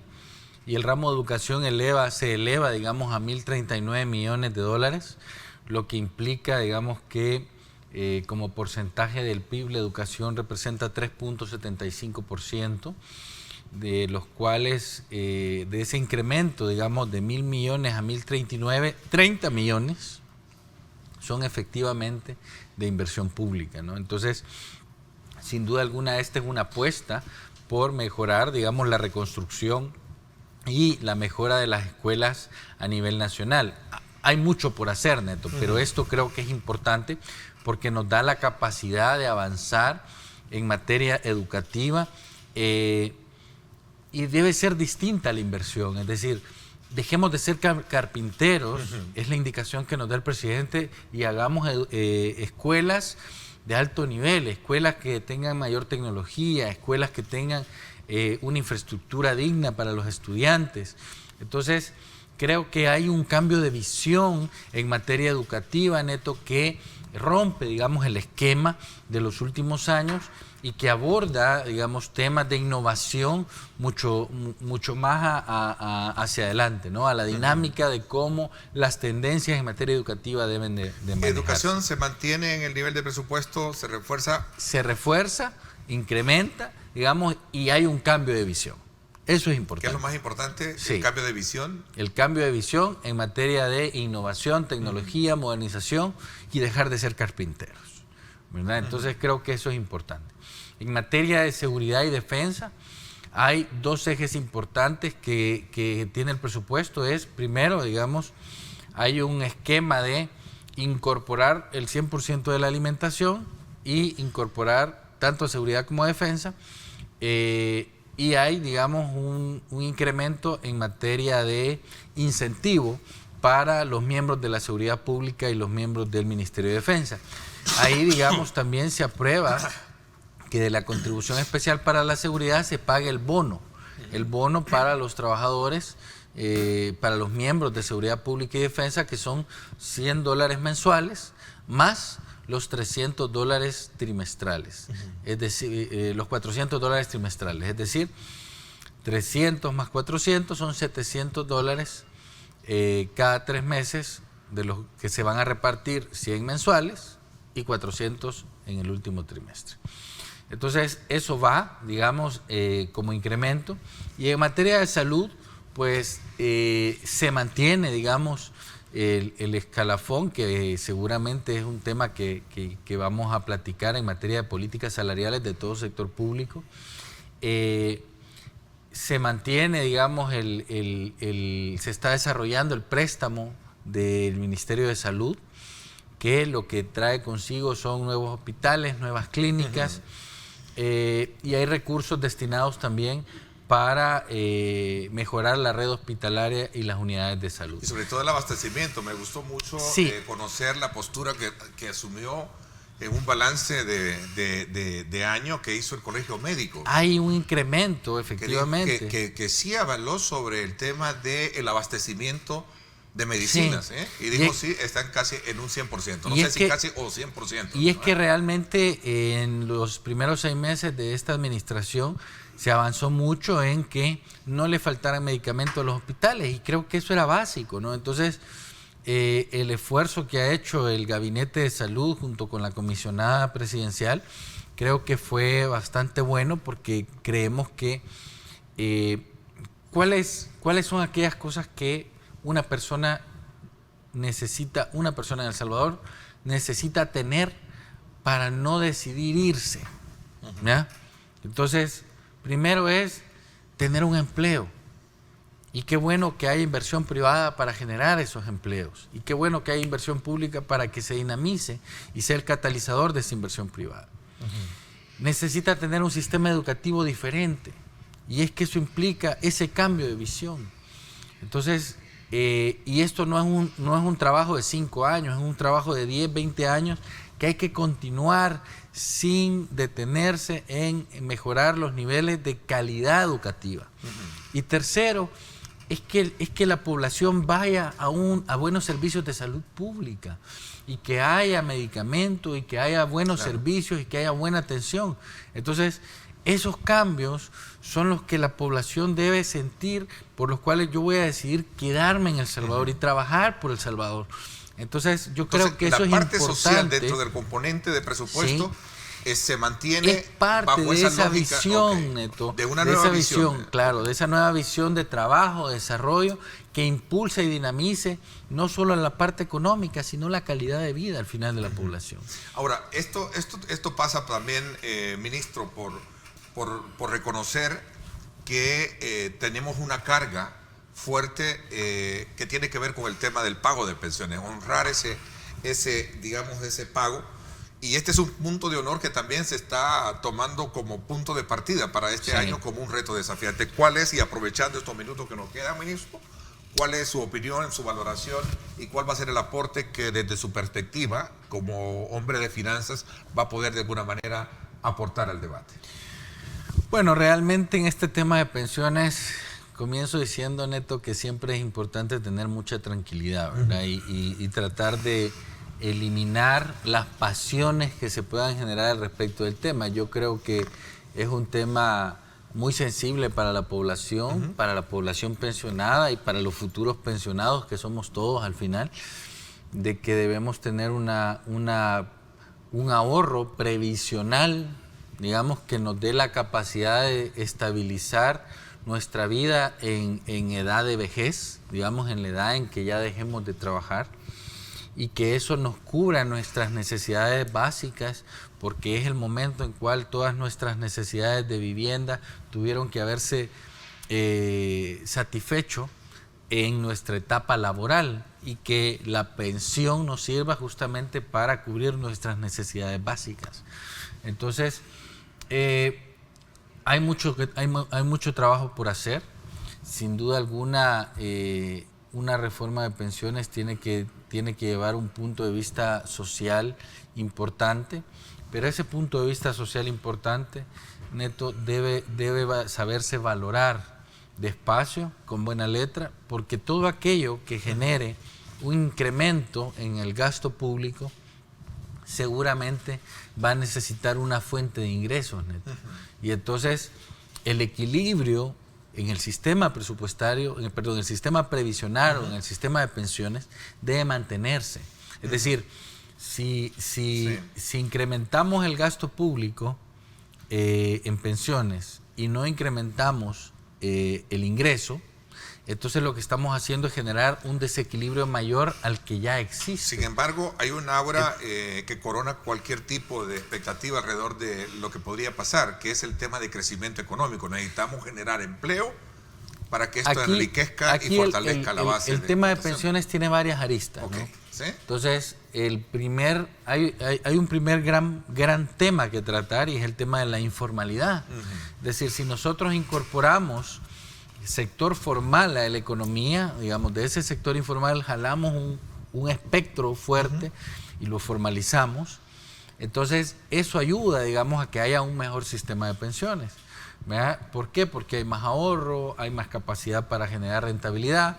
[SPEAKER 3] y el ramo de educación se eleva, digamos, a 1.039 millones de dólares, lo que implica, digamos, que como porcentaje del PIB la educación representa 3.75%, de los cuales de ese incremento, digamos, de 1.000 millones a 1.039, 30 millones son efectivamente de inversión pública, ¿no? Entonces, sin duda alguna, esta es una apuesta por mejorar, digamos, la reconstrucción y la mejora de las escuelas a nivel nacional. Hay mucho por hacer, Neto, pero esto creo que es importante porque nos da la capacidad de avanzar en materia educativa y debe ser distinta la inversión, es decir, dejemos de ser carpinteros, es la indicación que nos da el presidente, y hagamos escuelas de alto nivel, escuelas que tengan mayor tecnología, escuelas que tengan una infraestructura digna para los estudiantes. Entonces, creo que hay un cambio de visión en materia educativa, Neto, que rompe, digamos, el esquema de los últimos años y que aborda, digamos, temas de innovación mucho más hacia adelante, ¿no? A la dinámica de cómo las tendencias en materia educativa deben de manejarse.
[SPEAKER 2] ¿Educación se mantiene en el nivel de presupuesto? ¿Se refuerza?
[SPEAKER 3] Se refuerza, incrementa, digamos, y hay un cambio de visión. Eso es importante.
[SPEAKER 2] ¿Qué es lo más importante?
[SPEAKER 3] Sí.
[SPEAKER 2] ¿El cambio de visión?
[SPEAKER 3] El cambio de visión en materia de innovación, tecnología, modernización y dejar de ser carpinteros, ¿verdad? Entonces creo que eso es importante. En materia de seguridad y defensa, hay dos ejes importantes que tiene el presupuesto. Primero, digamos, hay un esquema de incorporar el 100% de la alimentación y incorporar tanto seguridad como defensa. Y hay, digamos, un incremento en materia de incentivo para los miembros de la seguridad pública y los miembros del Ministerio de Defensa. Ahí, digamos, también se aprueba que de la contribución especial para la seguridad se pague el bono para los trabajadores, para los miembros de seguridad pública y defensa, que son $100 mensuales, más los $300 trimestrales, es decir, los $400 trimestrales, es decir, 300 más 400 son $700 cada 3 meses, de los que se van a repartir 100 mensuales y 400 en el último trimestre. Entonces, eso va, digamos, como incremento. Y en materia de salud, pues se mantiene, digamos, el escalafón, que seguramente es un tema que vamos a platicar en materia de políticas salariales de todo sector público. Se mantiene, digamos, se está desarrollando el préstamo del Ministerio de Salud, que lo que trae consigo son nuevos hospitales, nuevas clínicas, y hay recursos destinados también para mejorar la red hospitalaria y las unidades de salud.
[SPEAKER 2] Y sobre todo el abastecimiento. Me gustó mucho conocer la postura que asumió en un balance de año que hizo el Colegio Médico.
[SPEAKER 3] Hay un incremento, efectivamente.
[SPEAKER 2] Que sí avaló sobre el tema del abastecimiento de medicinas,
[SPEAKER 3] sí.
[SPEAKER 2] Y dijo, sí, están casi en un 100%, no sé si casi o 100%.
[SPEAKER 3] Y es que realmente en los primeros 6 meses de esta administración se avanzó mucho en que no le faltaran medicamentos a los hospitales, y creo que eso era básico, ¿no? Entonces, el esfuerzo que ha hecho el Gabinete de Salud junto con la comisionada presidencial, creo que fue bastante bueno, porque creemos que ¿cuáles son aquellas cosas que una persona en El Salvador necesita tener para no decidir irse? ¿Ya? Entonces, primero es tener un empleo. Y qué bueno que haya inversión privada para generar esos empleos. Y qué bueno que haya inversión pública para que se dinamice y sea el catalizador de esa inversión privada. Necesita tener un sistema educativo diferente. Y es que eso implica ese cambio de visión. Entonces, y esto no es un trabajo de 5 años, es un trabajo de 10, 20 años que hay que continuar sin detenerse en mejorar los niveles de calidad educativa. Y tercero, es que la población vaya a buenos servicios de salud pública, y que haya medicamentos, y que haya buenos servicios, y que haya buena atención. Entonces, esos cambios son los que la población debe sentir, por los cuales yo voy a decidir quedarme en El Salvador y trabajar por El Salvador. Entonces, yo creo que eso es importante.
[SPEAKER 2] La parte social dentro del componente de presupuesto se mantiene
[SPEAKER 3] es parte
[SPEAKER 2] bajo
[SPEAKER 3] de esa
[SPEAKER 2] lógica,
[SPEAKER 3] visión, Neto,
[SPEAKER 2] de una nueva visión.
[SPEAKER 3] Claro, de esa nueva visión de trabajo, de desarrollo, que impulsa y dinamice no solo la parte económica, sino la calidad de vida al final de la población.
[SPEAKER 2] Ahora, esto pasa también, ministro, por reconocer que tenemos una carga fuerte que tiene que ver con el tema del pago de pensiones, honrar ese pago. Y este es un punto de honor que también se está tomando como punto de partida para este año, como un reto desafiante. ¿Cuál es? Y aprovechando estos minutos que nos quedan, ministro, ¿Cuál es su opinión, su valoración y cuál va a ser el aporte que desde su perspectiva como hombre de finanzas va a poder de alguna manera aportar al debate?
[SPEAKER 3] Bueno, realmente en este tema de pensiones comienzo diciendo, Neto, que siempre es importante tener mucha tranquilidad, ¿verdad? Y tratar de eliminar las pasiones que se puedan generar al respecto del tema. Yo creo que es un tema muy sensible para la población pensionada y para los futuros pensionados, que somos todos al final, de que debemos tener un ahorro previsional, digamos, que nos dé la capacidad de estabilizar nuestra vida en edad de vejez, digamos, en la edad en que ya dejemos de trabajar, y que eso nos cubra nuestras necesidades básicas, porque es el momento en cual todas nuestras necesidades de vivienda tuvieron que haberse satisfecho en nuestra etapa laboral, y que la pensión nos sirva justamente para cubrir nuestras necesidades básicas. Entonces, hay mucho trabajo por hacer. Sin duda alguna, una reforma de pensiones tiene que llevar un punto de vista social importante, pero ese punto de vista social importante, Neto, debe saberse valorar despacio, con buena letra, porque todo aquello que genere un incremento en el gasto público seguramente va a necesitar una fuente de ingresos, Neto. Y entonces el equilibrio en el sistema presupuestario, en el sistema previsional o en el sistema de pensiones debe mantenerse. Es decir, si incrementamos el gasto público en pensiones y no incrementamos el ingreso, entonces lo que estamos haciendo es generar un desequilibrio mayor al que ya existe.
[SPEAKER 2] Sin embargo, hay una aura que corona cualquier tipo de expectativa alrededor de lo que podría pasar, que es el tema de crecimiento económico. Necesitamos generar empleo para que esto enriquezca y fortalezca la base.
[SPEAKER 3] El tema de pensiones tiene varias aristas,
[SPEAKER 2] okay,
[SPEAKER 3] ¿no?
[SPEAKER 2] ¿sí?
[SPEAKER 3] Entonces, hay un primer gran tema que tratar, y es el tema de la informalidad. Es decir, si nosotros incorporamos sector formal a la economía, digamos, de ese sector informal jalamos un espectro fuerte y lo formalizamos, entonces eso ayuda, digamos, a que haya un mejor sistema de pensiones, ¿verdad? ¿Por qué? Porque hay más ahorro, hay más capacidad para generar rentabilidad,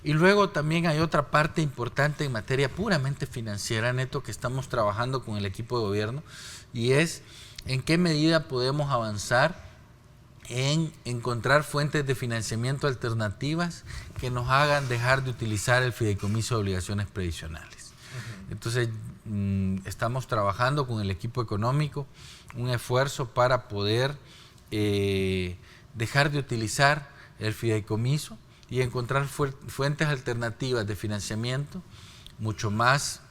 [SPEAKER 3] y luego también hay otra parte importante en materia puramente financiera, Neto, que estamos trabajando con el equipo de gobierno, y es en qué medida podemos avanzar en encontrar fuentes de financiamiento alternativas que nos hagan dejar de utilizar el fideicomiso de obligaciones previsionales. Entonces, estamos trabajando con el equipo económico un esfuerzo para poder dejar de utilizar el fideicomiso y encontrar fuentes alternativas de financiamiento mucho más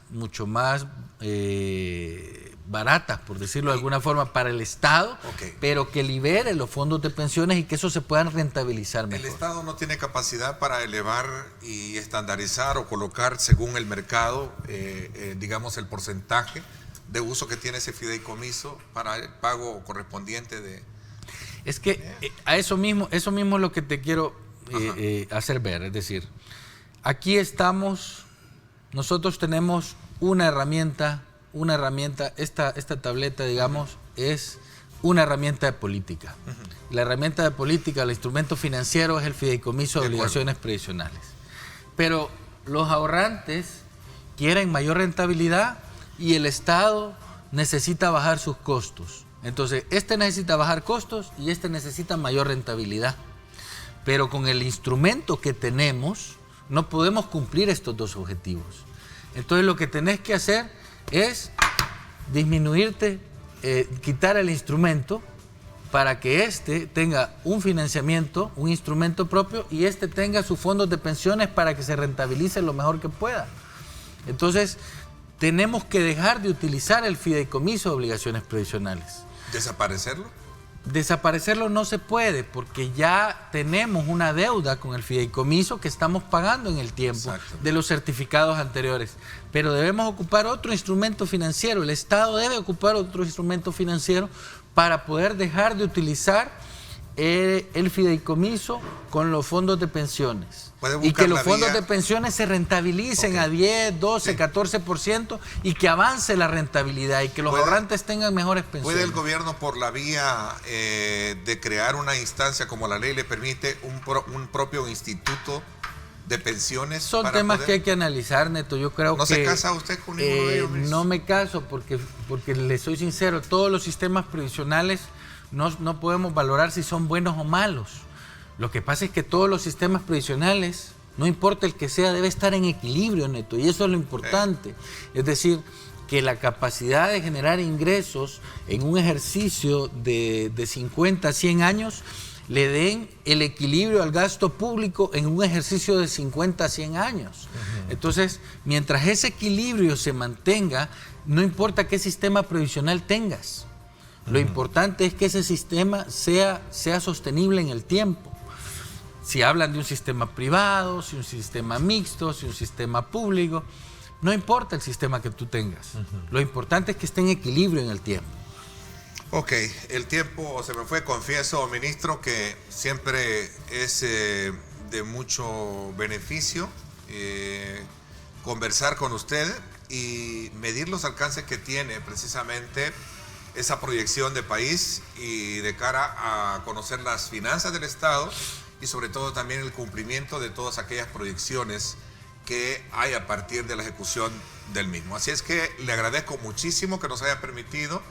[SPEAKER 3] baratas, por decirlo de alguna forma, para el Estado, pero que libere los fondos de pensiones y que eso se puedan rentabilizar mejor.
[SPEAKER 2] El Estado no tiene capacidad para elevar y estandarizar o colocar según el mercado, digamos, el porcentaje de uso que tiene ese fideicomiso para el pago correspondiente de...
[SPEAKER 3] Es que a eso mismo es lo que te quiero hacer ver. Es decir, aquí nosotros tenemos una herramienta, esta tableta, digamos, es una herramienta de política. La herramienta de política, el instrumento financiero es el fideicomiso de obligaciones previsionales. Pero los ahorrantes quieren mayor rentabilidad y el Estado necesita bajar sus costos. Entonces, este necesita bajar costos y este necesita mayor rentabilidad. Pero con el instrumento que tenemos, no podemos cumplir estos dos objetivos. Entonces, lo que tenés que hacer es quitar el instrumento para que este tenga un financiamiento, un instrumento propio, y este tenga sus fondos de pensiones para que se rentabilice lo mejor que pueda. Entonces, tenemos que dejar de utilizar el fideicomiso de obligaciones previsionales.
[SPEAKER 2] ¿Desaparecerlo?
[SPEAKER 3] Desaparecerlo no se puede, porque ya tenemos una deuda con el fideicomiso que estamos pagando en el tiempo de los certificados anteriores. Pero debemos ocupar otro instrumento financiero. El Estado debe ocupar otro instrumento financiero para poder dejar de utilizar el fideicomiso con los fondos de pensiones. Y que los fondos de pensiones se rentabilicen a 10, 12, 14% y que avance la rentabilidad y que los ahorrantes tengan mejores pensiones.
[SPEAKER 2] ¿Puede el gobierno por la vía de crear una instancia como la ley le permite un propio instituto de pensiones?
[SPEAKER 3] Son temas que hay que analizar, Neto. Yo creo
[SPEAKER 2] ¿No
[SPEAKER 3] que...
[SPEAKER 2] se casa usted con ninguno de ellos?
[SPEAKER 3] No me caso porque le soy sincero, todos los sistemas previsionales no podemos valorar si son buenos o malos. Lo que pasa es que todos los sistemas previsionales, no importa el que sea, debe estar en equilibrio, Neto, y eso es lo importante. Es decir, que la capacidad de generar ingresos en un ejercicio de 50 a 100 años le den el equilibrio al gasto público en un ejercicio de 50 a 100 años. Entonces, mientras ese equilibrio se mantenga, no importa qué sistema previsional tengas. Lo importante es que ese sistema sea sostenible en el tiempo. Si hablan de un sistema privado, si un sistema mixto, si un sistema público, no importa el sistema que tú tengas. Lo importante es que esté en equilibrio en el tiempo.
[SPEAKER 2] Ok, el tiempo se me fue. Confieso, ministro, que siempre es de mucho beneficio conversar con usted y medir los alcances que tiene precisamente esa proyección de país y de cara a conocer las finanzas del Estado y sobre todo también el cumplimiento de todas aquellas proyecciones que hay a partir de la ejecución del mismo. Así es que le agradezco muchísimo que nos haya permitido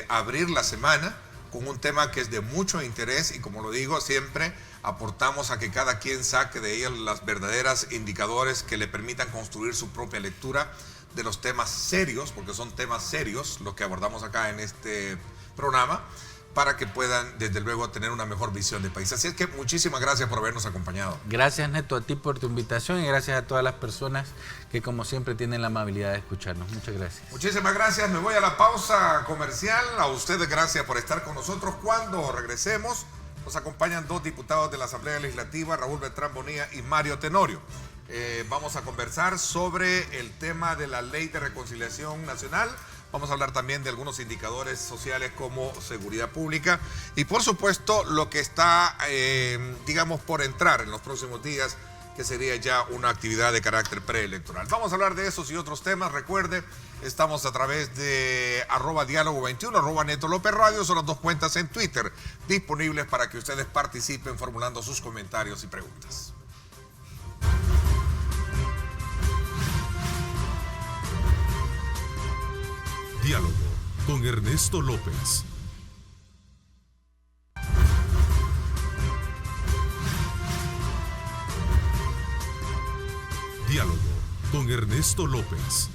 [SPEAKER 2] abrir la semana con un tema que es de mucho interés y, como lo digo siempre, aportamos a que cada quien saque de ella las verdaderas indicadores que le permitan construir su propia lectura de los temas serios, porque son temas serios los que abordamos acá en este programa, para que puedan, desde luego, tener una mejor visión del país. Así es que muchísimas gracias por habernos acompañado.
[SPEAKER 3] Gracias, Neto, a ti por tu invitación y gracias a todas las personas que, como siempre, tienen la amabilidad de escucharnos. Muchas gracias.
[SPEAKER 2] Muchísimas gracias. Me voy a la pausa comercial. A ustedes gracias por estar con nosotros. Cuando regresemos, nos acompañan dos diputados de la Asamblea Legislativa, Raúl Beltrán Bonilla y Mario Tenorio. Vamos a conversar sobre el tema de la Ley de Reconciliación Nacional. Vamos a hablar también de algunos indicadores sociales como seguridad pública y, por supuesto, lo que está, digamos, por entrar en los próximos días, que sería ya una actividad de carácter preelectoral. Vamos a hablar de esos y otros temas. Recuerde, estamos a través de @diálogo21, @Neto López Radio. Son las dos cuentas en Twitter disponibles para que ustedes participen formulando sus comentarios y preguntas.
[SPEAKER 1] Diálogo con Ernesto López. Diálogo con Ernesto López.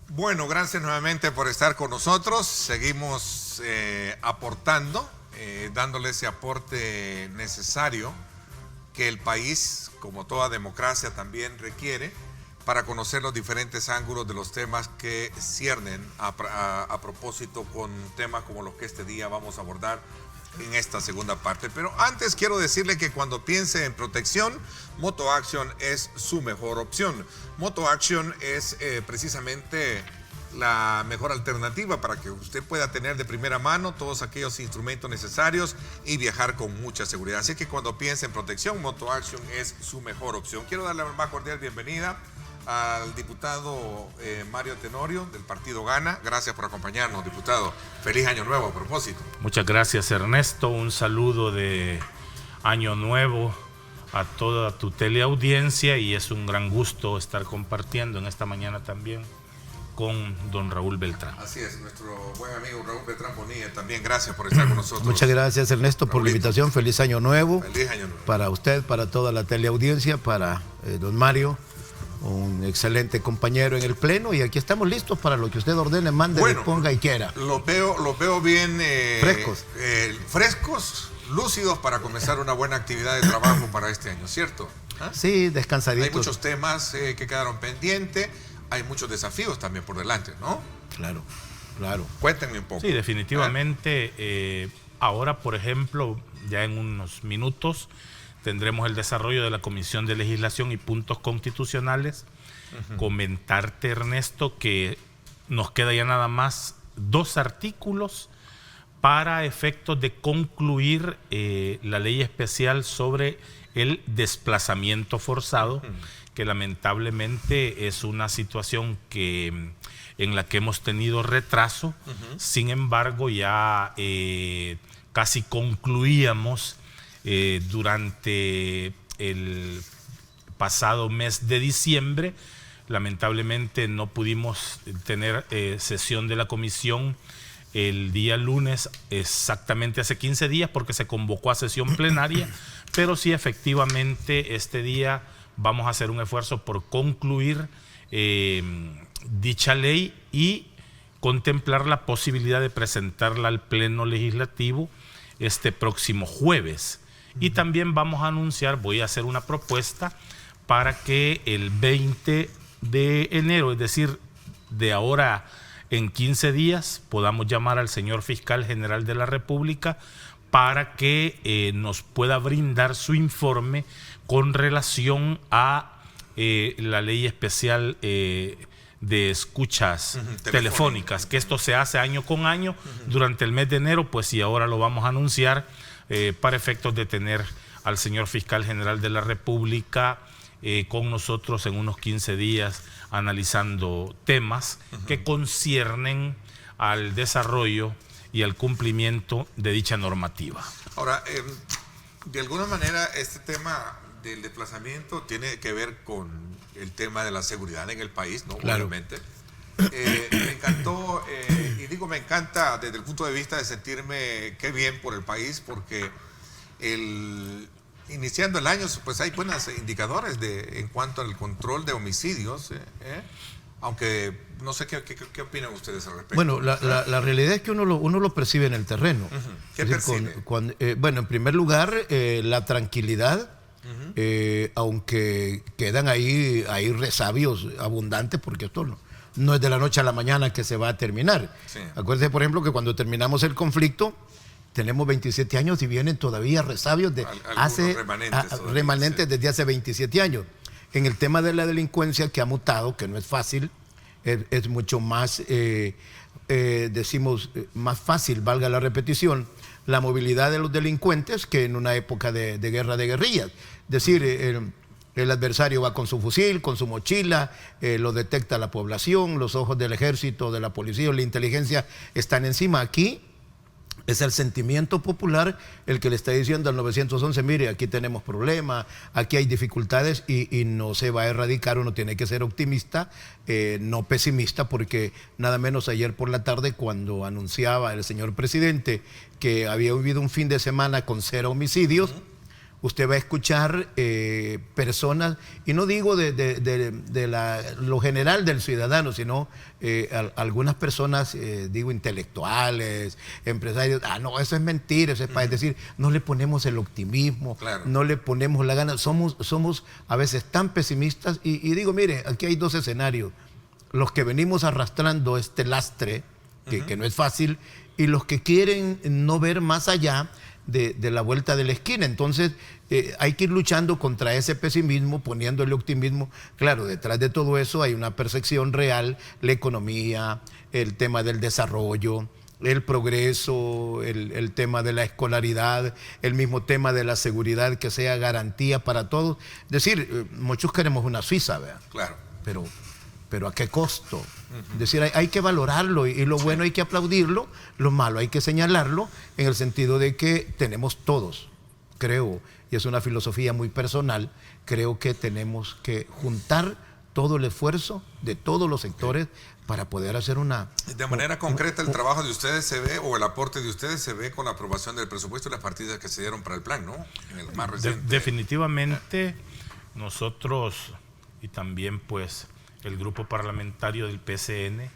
[SPEAKER 2] Bueno, gracias nuevamente por estar con nosotros. Seguimos aportando, dándole ese aporte necesario que el país, como toda democracia, también requiere para conocer los diferentes ángulos de los temas que ciernen a propósito con temas como los que este día vamos a abordar en esta segunda parte. Pero antes quiero decirle que cuando piense en protección, Moto Action es su mejor opción. Moto Action es precisamente la mejor alternativa para que usted pueda tener de primera mano todos aquellos instrumentos necesarios y viajar con mucha seguridad. Así que cuando piense en protección, Moto Action es su mejor opción. Quiero darle la más cordial bienvenida al diputado Mario Tenorio del Partido Gana. Gracias por acompañarnos, diputado. Feliz Año Nuevo a propósito.
[SPEAKER 5] Muchas gracias, Ernesto. Un saludo de Año Nuevo a toda tu teleaudiencia y es un gran gusto estar compartiendo en esta mañana también con don Raúl Beltrán.
[SPEAKER 2] Así es, nuestro buen amigo Raúl Beltrán Bonilla también. Gracias por estar con nosotros.
[SPEAKER 6] Muchas gracias, Ernesto, por la invitación. Feliz Año Nuevo.
[SPEAKER 2] Feliz Año Nuevo.
[SPEAKER 6] Para usted, para toda la teleaudiencia, para don Mario, un excelente compañero en el Pleno, y aquí estamos listos para lo que usted ordene, mande, disponga y quiera.
[SPEAKER 2] Los veo bien
[SPEAKER 6] frescos.
[SPEAKER 2] Frescos, lúcidos para comenzar una buena actividad de trabajo para este año, ¿cierto? ¿Ah?
[SPEAKER 6] Sí, descansaditos.
[SPEAKER 2] Hay muchos temas que quedaron pendientes, hay muchos desafíos también por delante, ¿no?
[SPEAKER 6] Claro, claro.
[SPEAKER 2] Cuéntenme un poco.
[SPEAKER 5] Sí, definitivamente. Ahora, por ejemplo, ya en unos minutos tendremos el desarrollo de la Comisión de Legislación y Puntos Constitucionales. Comentarte, Ernesto, que nos queda ya nada más 2 artículos para efectos de concluir la ley especial sobre el desplazamiento forzado, que lamentablemente es una situación en la que hemos tenido retraso. Sin embargo, ya casi concluíamos durante el pasado mes de diciembre. Lamentablemente no pudimos tener sesión de la comisión el día lunes, exactamente hace 15 días, porque se convocó a sesión plenaria, pero sí, efectivamente, este día vamos a hacer un esfuerzo por concluir dicha ley y contemplar la posibilidad de presentarla al Pleno Legislativo este próximo jueves. Y también vamos a anunciar, voy a hacer una propuesta para que el 20 de enero, es decir, de ahora en 15 días, podamos llamar al señor Fiscal General de la República para que nos pueda brindar su informe con relación a la ley especial de escuchas telefónicas, que esto se hace año con año durante el mes de enero, pues, y ahora lo vamos a anunciar para efectos de tener al señor Fiscal General de la República con nosotros en unos 15 días analizando temas que conciernen al desarrollo y al cumplimiento de dicha normativa.
[SPEAKER 2] Ahora, de alguna manera este tema del desplazamiento tiene que ver con el tema de la seguridad en el país, ¿no?
[SPEAKER 6] Claro.
[SPEAKER 2] Obviamente. Me encantó, y digo me encanta desde el punto de vista de sentirme qué bien por el país, porque iniciando el año, pues hay buenos indicadores en cuanto al control de homicidios, aunque no sé qué opinan ustedes al respecto.
[SPEAKER 6] Bueno, la realidad es que uno lo percibe en el terreno.
[SPEAKER 2] ¿Qué percibe?
[SPEAKER 6] Bueno, en primer lugar, la tranquilidad, aunque quedan ahí resabios abundantes, porque esto no es de la noche a la mañana que se va a terminar.
[SPEAKER 2] Sí.
[SPEAKER 6] Acuérdense, por ejemplo, que cuando terminamos el conflicto, tenemos 27 años y vienen todavía resabios de remanentes desde hace 27 años. En el tema de la delincuencia, que ha mutado, que no es fácil, es mucho más, más fácil, valga la repetición, la movilidad de los delincuentes que en una época de guerra de guerrillas. Es decir, el adversario va con su fusil, con su mochila, lo detecta la población, los ojos del ejército, de la policía o la inteligencia están encima. Aquí es el sentimiento popular el que le está diciendo al 911, mire, aquí tenemos problemas, aquí hay dificultades y no se va a erradicar. Uno tiene que ser optimista, no pesimista, porque nada menos ayer por la tarde, cuando anunciaba el señor presidente que había habido un fin de semana con 0 homicidios, usted va a escuchar personas, y no digo de lo general del ciudadano, sino algunas personas, digo, intelectuales, empresarios, no, eso es mentira, eso es para decir, no le ponemos el optimismo,
[SPEAKER 2] claro,
[SPEAKER 6] no le ponemos la gana, somos a veces tan pesimistas, y digo, mire, aquí hay 2 escenarios, los que venimos arrastrando este lastre, que no es fácil, y los que quieren no ver más allá de la vuelta de la esquina. Entonces hay que ir luchando contra ese pesimismo, poniéndole optimismo. Claro, detrás de todo eso hay una percepción real, la economía, el tema del desarrollo, el progreso, el tema de la escolaridad, el mismo tema de la seguridad, que sea garantía para todos. Es decir, muchos queremos una Suiza, ¿verdad?
[SPEAKER 2] Claro.
[SPEAKER 6] Pero ¿a qué costo? Es decir, hay que valorarlo, y lo bueno hay que aplaudirlo, lo malo hay que señalarlo, en el sentido de que tenemos todos, creo, y es una filosofía muy personal, creo que tenemos que juntar todo el esfuerzo de todos los sectores para poder hacer
[SPEAKER 2] De manera concreta, el trabajo de ustedes se ve, o el aporte de ustedes se ve con la aprobación del presupuesto y las partidas que se dieron para el plan, ¿no? En el más reciente.
[SPEAKER 5] Definitivamente nosotros, y también pues el grupo parlamentario del PCN,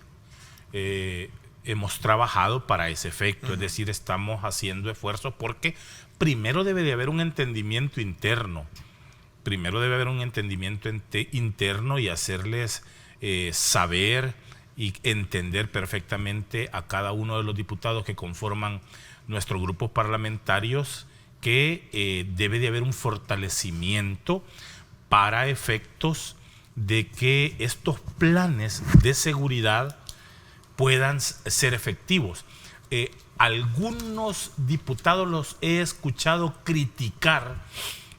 [SPEAKER 5] hemos trabajado para ese efecto, es decir, estamos haciendo esfuerzos porque primero debe de haber un entendimiento interno, y hacerles saber y entender perfectamente a cada uno de los diputados que conforman nuestros grupos parlamentarios que debe de haber un fortalecimiento para efectos de que estos planes de seguridad puedan ser efectivos. algunos diputados los he escuchado criticar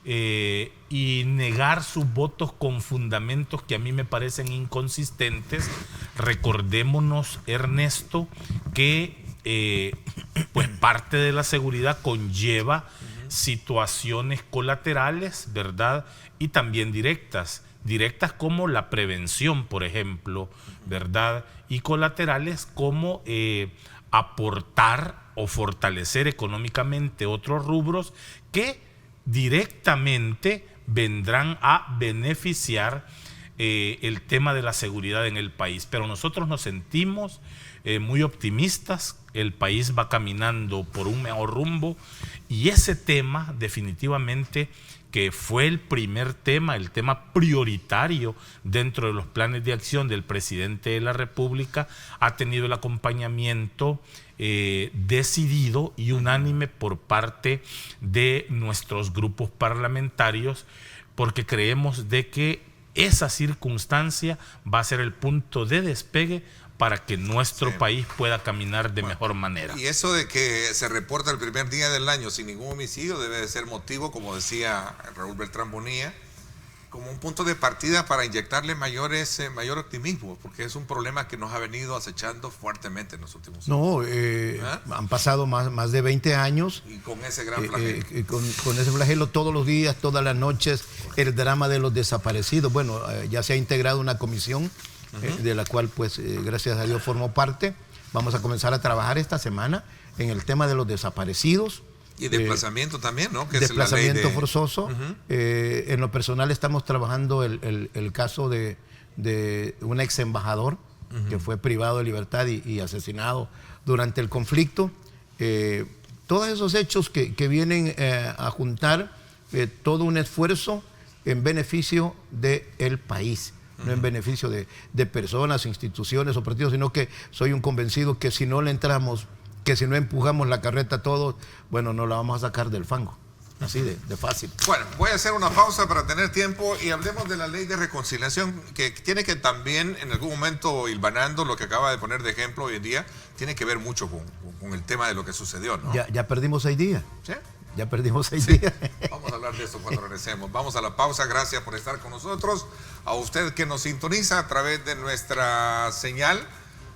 [SPEAKER 5] y negar sus votos con fundamentos que a mí me parecen inconsistentes. Recordémonos, Ernesto, que pues parte de la seguridad conlleva situaciones colaterales, ¿verdad? Y también directas como la prevención, por ejemplo, ¿verdad? Y colaterales como aportar o fortalecer económicamente otros rubros que directamente vendrán a beneficiar el tema de la seguridad en el país. Pero nosotros nos sentimos muy optimistas, el país va caminando por un mejor rumbo y ese tema definitivamente que fue el primer tema, el tema prioritario dentro de los planes de acción del presidente de la República, ha tenido el acompañamiento decidido y unánime por parte de nuestros grupos parlamentarios, porque creemos de que esa circunstancia va a ser el punto de despegue para que nuestro país pueda caminar de mejor manera.
[SPEAKER 2] Y eso de que se reporta el primer día del año sin ningún homicidio debe de ser motivo, como decía Raúl Beltrán Bonilla, como un punto de partida para inyectarle mayor optimismo, porque es un problema que nos ha venido acechando fuertemente en los últimos años.
[SPEAKER 6] Han pasado más de 20 años.
[SPEAKER 2] Y con ese gran flagelo.
[SPEAKER 6] Con ese flagelo todos los días, todas las noches, el drama de los desaparecidos. Bueno, ya se ha integrado una comisión de la cual, pues, gracias a Dios formo parte. Vamos a comenzar a trabajar esta semana en el tema de los desaparecidos.
[SPEAKER 2] Y desplazamiento también, ¿no? Que
[SPEAKER 6] desplazamiento
[SPEAKER 2] es la ley
[SPEAKER 6] forzoso. En lo personal estamos trabajando el caso de un ex embajador que fue privado de libertad y asesinado durante el conflicto. Todos esos hechos que vienen a juntar todo un esfuerzo en beneficio del país. No en beneficio de personas, instituciones o partidos, sino que soy un convencido que si no le entramos, que si no empujamos la carreta todos, bueno, no la vamos a sacar del fango. Así de fácil.
[SPEAKER 2] Bueno, voy a hacer una pausa para tener tiempo y hablemos de la ley de reconciliación, que tiene que también, en algún momento, hilvanando lo que acaba de poner de ejemplo hoy en día, tiene que ver mucho con el tema de lo que sucedió, ¿no?
[SPEAKER 6] Ya perdimos 6 días.
[SPEAKER 2] ¿Sí?
[SPEAKER 6] Ya perdimos 6 días.
[SPEAKER 2] Vamos a hablar de eso cuando regresemos. Vamos a la pausa. Gracias por estar con nosotros. A usted que nos sintoniza a través de nuestra señal,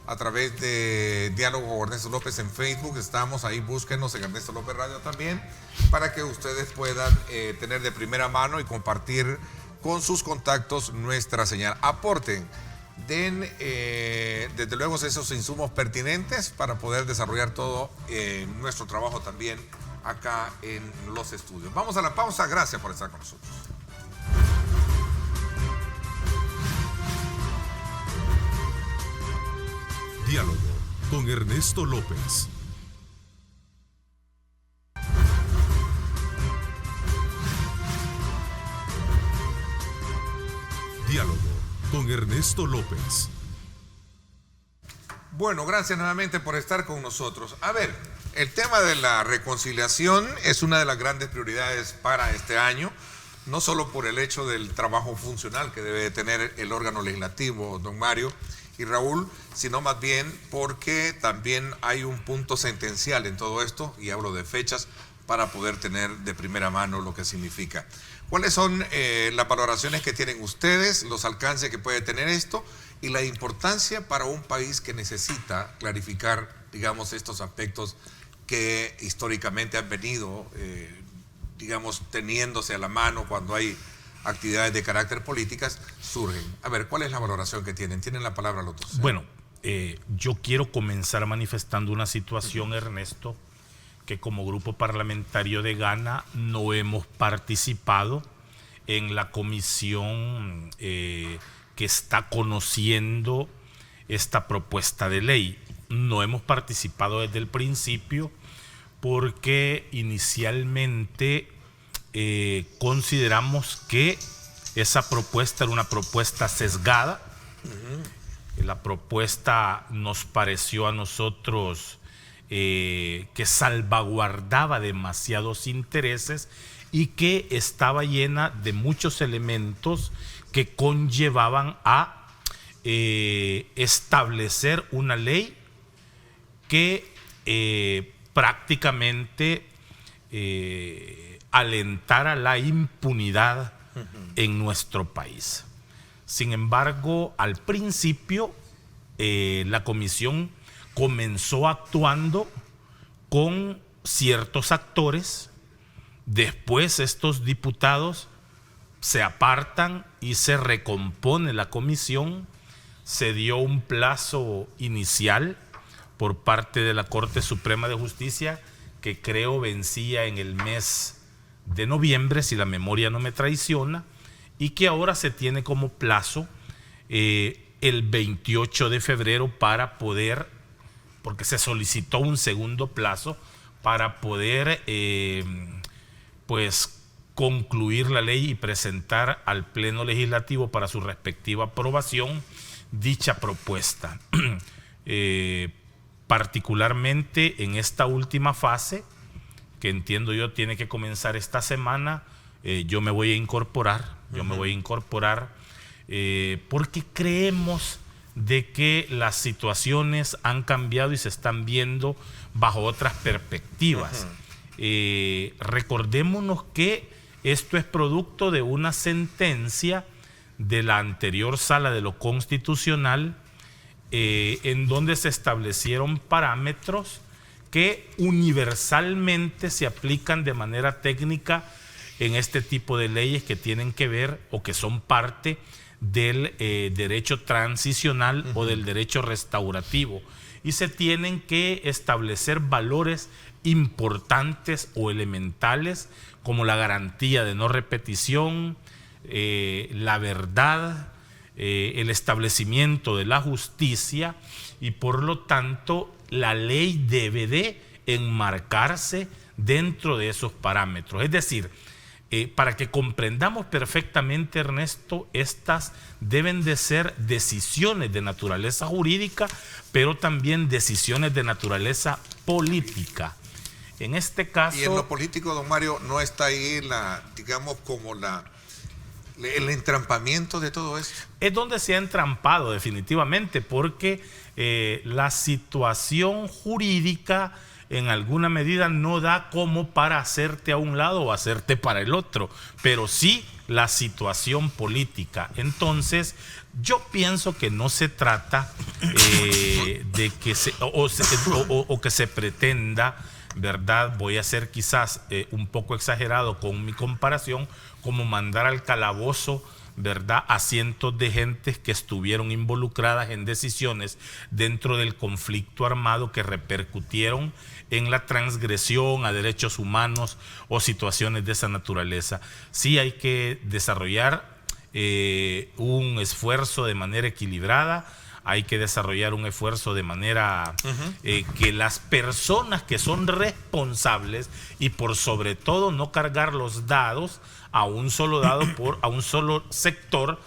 [SPEAKER 2] a través de Diálogo Ernesto López en Facebook. Estamos ahí, búsquenos en Ernesto López Radio también, para que ustedes puedan tener de primera mano y compartir con sus contactos nuestra señal. Aporten, den desde luego esos insumos pertinentes para poder desarrollar todo nuestro trabajo también acá en los estudios. Vamos a la pausa. Gracias por estar con nosotros.
[SPEAKER 1] Diálogo con Ernesto López. Diálogo con Ernesto López.
[SPEAKER 2] Bueno, gracias nuevamente por estar con nosotros. A ver, el tema de la reconciliación es una de las grandes prioridades para este año, no solo por el hecho del trabajo funcional que debe tener el órgano legislativo, don Mario y Raúl, sino más bien porque también hay un punto sentencial en todo esto, y hablo de fechas, para poder tener de primera mano lo que significa. ¿Cuáles son las valoraciones que tienen ustedes, los alcances que puede tener esto y la importancia para un país que necesita clarificar, digamos, estos aspectos que históricamente han venido, digamos, teniéndose a la mano cuando hay actividades de carácter políticas, surgen? A ver, ¿cuál es la valoración que tienen? Tienen la palabra los dos.
[SPEAKER 5] Bueno, yo quiero comenzar manifestando una situación, Ernesto, que como grupo parlamentario de Gana no hemos participado en la comisión que está conociendo esta propuesta de ley. No hemos participado desde el principio porque inicialmente consideramos que esa propuesta era una propuesta sesgada. La propuesta nos pareció a nosotros que salvaguardaba demasiados intereses y que estaba llena de muchos elementos que conllevaban a establecer una ley que prácticamente alentara la impunidad en nuestro país. Sin embargo, al principio la comisión comenzó actuando con ciertos actores. Después estos diputados se apartan y se recompone la comisión. Se dio un plazo inicial por parte de la Corte Suprema de Justicia que creo vencía en el mes de noviembre, si la memoria no me traiciona, y que ahora se tiene como plazo el 28 de febrero para poder, porque se solicitó un segundo plazo para poder pues concluir la ley y presentar al Pleno Legislativo para su respectiva aprobación dicha propuesta. Particularmente en esta última fase, que entiendo yo tiene que comenzar esta semana, yo me voy a incorporar, porque creemos de que las situaciones han cambiado y se están viendo bajo otras perspectivas. Recordémonos que esto es producto de una sentencia de la anterior Sala de lo Constitucional, en donde se establecieron parámetros que universalmente se aplican de manera técnica en este tipo de leyes que tienen que ver o que son parte del derecho transicional o del derecho restaurativo, y se tienen que establecer valores importantes o elementales como la garantía de no repetición, la verdad, el establecimiento de la justicia, y por lo tanto la ley debe de enmarcarse dentro de esos parámetros. Es decir, para que comprendamos perfectamente, Ernesto, estas deben de ser decisiones de naturaleza jurídica, pero también decisiones de naturaleza política. En este caso...
[SPEAKER 2] Y en lo político, don Mario, no está ahí el entrampamiento de todo esto.
[SPEAKER 5] Es donde se ha entrampado definitivamente, porque la situación jurídica en alguna medida no da como para hacerte a un lado o hacerte para el otro, pero sí la situación política. Entonces, yo pienso que no se trata de que que se pretenda, ¿verdad? Voy a ser quizás un poco exagerado con mi comparación, como mandar al calabozo, ¿verdad?, a cientos de gentes que estuvieron involucradas en decisiones dentro del conflicto armado que repercutieron en la transgresión a derechos humanos o situaciones de esa naturaleza. Sí hay que desarrollar un esfuerzo de manera equilibrada, hay que desarrollar un esfuerzo de manera que las personas que son responsables, y por sobre todo no cargar los dados a un solo a un solo sector,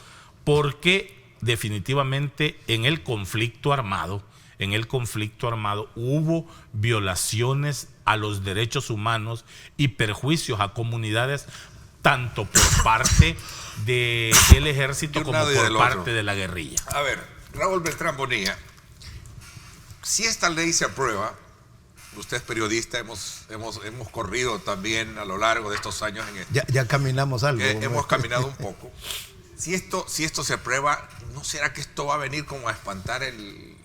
[SPEAKER 5] porque definitivamente en el conflicto armado hubo violaciones a los derechos humanos y perjuicios a comunidades, tanto por parte del ejército como por parte de la guerrilla.
[SPEAKER 2] A ver, Raúl Beltrán Bonilla, si esta ley se aprueba, usted es periodista, hemos corrido también a lo largo de estos años en esto.
[SPEAKER 6] Ya caminamos algo.
[SPEAKER 2] Hemos caminado un poco. Si esto se aprueba, ¿no será que esto va a venir como a espantar el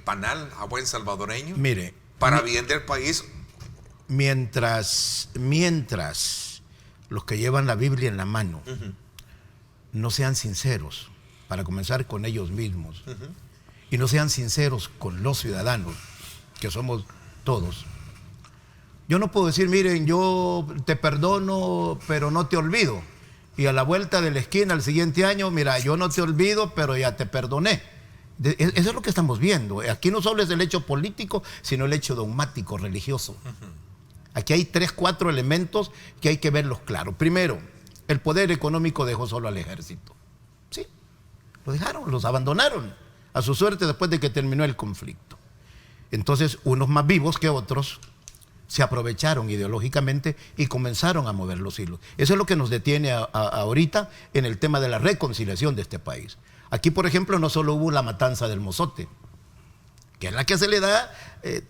[SPEAKER 2] panal a buen salvadoreño?
[SPEAKER 6] Mire,
[SPEAKER 2] para bien del país.
[SPEAKER 6] Mientras los que llevan la Biblia en la mano no sean sinceros, para comenzar con ellos mismos, y no sean sinceros con los ciudadanos, que somos todos. Yo no puedo decir, miren, yo te perdono, pero no te olvido. Y a la vuelta de la esquina, al siguiente año, mira, yo no te olvido, pero ya te perdoné. Eso es lo que estamos viendo. Aquí no solo es el hecho político, sino el hecho dogmático, religioso. Aquí hay 3, 4 elementos que hay que verlos claros. Primero, el poder económico dejó solo al ejército. Sí, lo dejaron, los abandonaron a su suerte después de que terminó el conflicto. Entonces, unos más vivos que otros se aprovecharon ideológicamente y comenzaron a mover los hilos. Eso es lo que nos detiene ahorita en el tema de la reconciliación de este país. Aquí, por ejemplo, no solo hubo la matanza del Mozote, que es la que se le da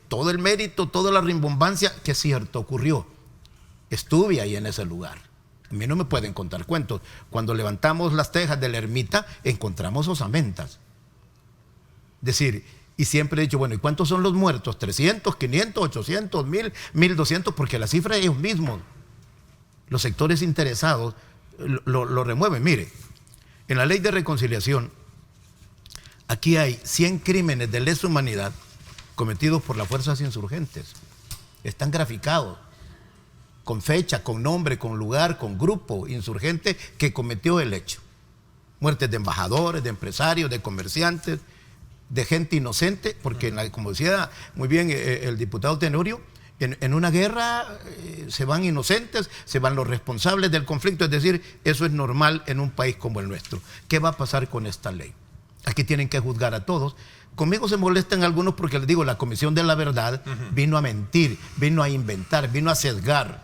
[SPEAKER 6] todo el mérito, toda la rimbombancia, que es cierto, ocurrió. Estuve ahí en ese lugar. A mí no me pueden contar cuentos. Cuando levantamos las tejas de la ermita, encontramos osamentas. Es decir, y siempre he dicho, bueno, ¿y cuántos son los muertos? ¿300, 500, 800, 1000, 1200? Porque la cifra ellos mismos, los sectores interesados, lo remueven. Mire, en la ley de reconciliación, aquí hay 100 crímenes de lesa humanidad cometidos por las fuerzas insurgentes. Están graficados, con fecha, con nombre, con lugar, con grupo insurgente que cometió el hecho. Muertes de embajadores, de empresarios, de comerciantes, de gente inocente, porque como decía muy bien el diputado Tenorio, en una guerra se van inocentes, se van los responsables del conflicto, es decir, eso es normal en un país como el nuestro. ¿Qué va a pasar con esta ley? Aquí tienen que juzgar a todos. Conmigo se molestan algunos porque les digo, la Comisión de la Verdad vino a mentir, vino a inventar, vino a sesgar.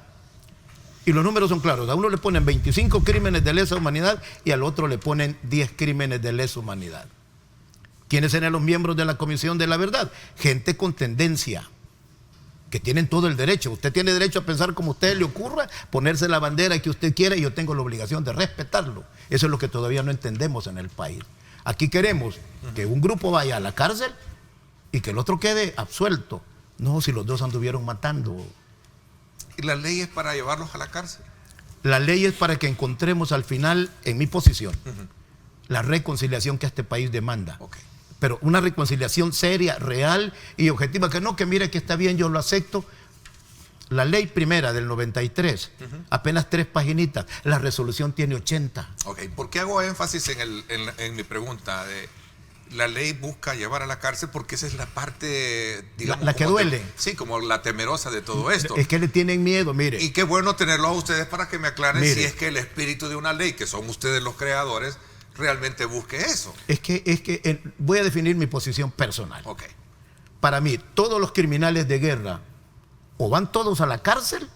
[SPEAKER 6] Y los números son claros. A uno le ponen 25 crímenes de lesa humanidad y al otro le ponen 10 crímenes de lesa humanidad. ¿Quiénes eran los miembros de la Comisión de la Verdad? Gente con tendencia, que tienen todo el derecho. Usted tiene derecho a pensar como a usted le ocurra, ponerse la bandera que usted quiera y yo tengo la obligación de respetarlo. Eso es lo que todavía no entendemos en el país. Aquí queremos que un grupo vaya a la cárcel y que el otro quede absuelto. No, si los dos anduvieron matando.
[SPEAKER 2] ¿Y la ley es para llevarlos a la cárcel?
[SPEAKER 6] La ley es para que encontremos al final, en mi posición, la reconciliación que este país demanda.
[SPEAKER 2] Okay.
[SPEAKER 6] Pero una reconciliación seria, real y objetiva. Que no, que mire que está bien, yo lo acepto. La ley primera del 93, apenas 3 paginitas. La resolución tiene 80.
[SPEAKER 2] Ok, ¿por qué hago énfasis en mi pregunta? La ley busca llevar a la cárcel porque esa es la parte, digamos,
[SPEAKER 6] la que duele.
[SPEAKER 2] Sí, como la temerosa de todo esto.
[SPEAKER 6] Es que le tienen miedo, mire.
[SPEAKER 2] Y qué bueno tenerlos a ustedes para que me aclaren
[SPEAKER 6] mire,
[SPEAKER 2] si es que el espíritu de una ley, que son ustedes los creadores, realmente busque eso.
[SPEAKER 6] Es que voy a definir mi posición personal.
[SPEAKER 2] Ok.
[SPEAKER 6] Para mí, todos los criminales de guerra o van todos a la cárcel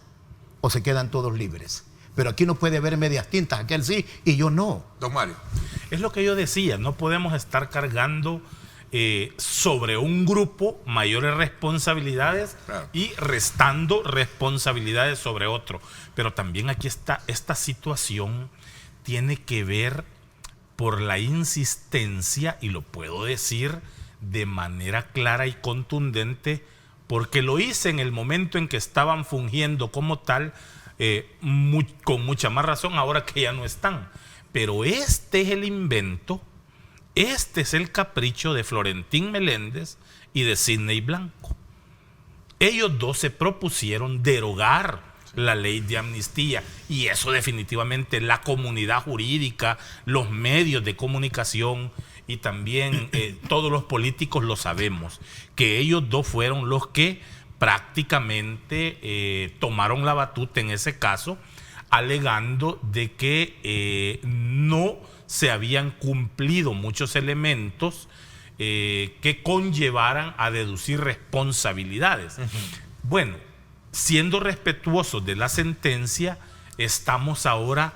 [SPEAKER 6] o se quedan todos libres. Pero aquí no puede haber medias tintas, aquel sí y yo no.
[SPEAKER 2] Don Mario.
[SPEAKER 5] Es lo que yo decía, no podemos estar cargando sobre un grupo mayores responsabilidades, claro, y restando responsabilidades sobre otro. Pero también aquí está, esta situación tiene que ver por la insistencia, y lo puedo decir de manera clara y contundente, porque lo hice en el momento en que estaban fungiendo como tal, con mucha más razón ahora que ya no están. Pero este es el invento, este es el capricho de Florentín Meléndez y de Sidney Blanco. Ellos dos se propusieron derogar la ley de amnistía, y eso definitivamente la comunidad jurídica, los medios de comunicación y también todos los políticos lo sabemos, que ellos dos fueron los que prácticamente tomaron la batuta en ese caso, alegando de que no se habían cumplido muchos elementos que conllevaran a deducir responsabilidades. Bueno, siendo respetuosos de la sentencia, estamos ahora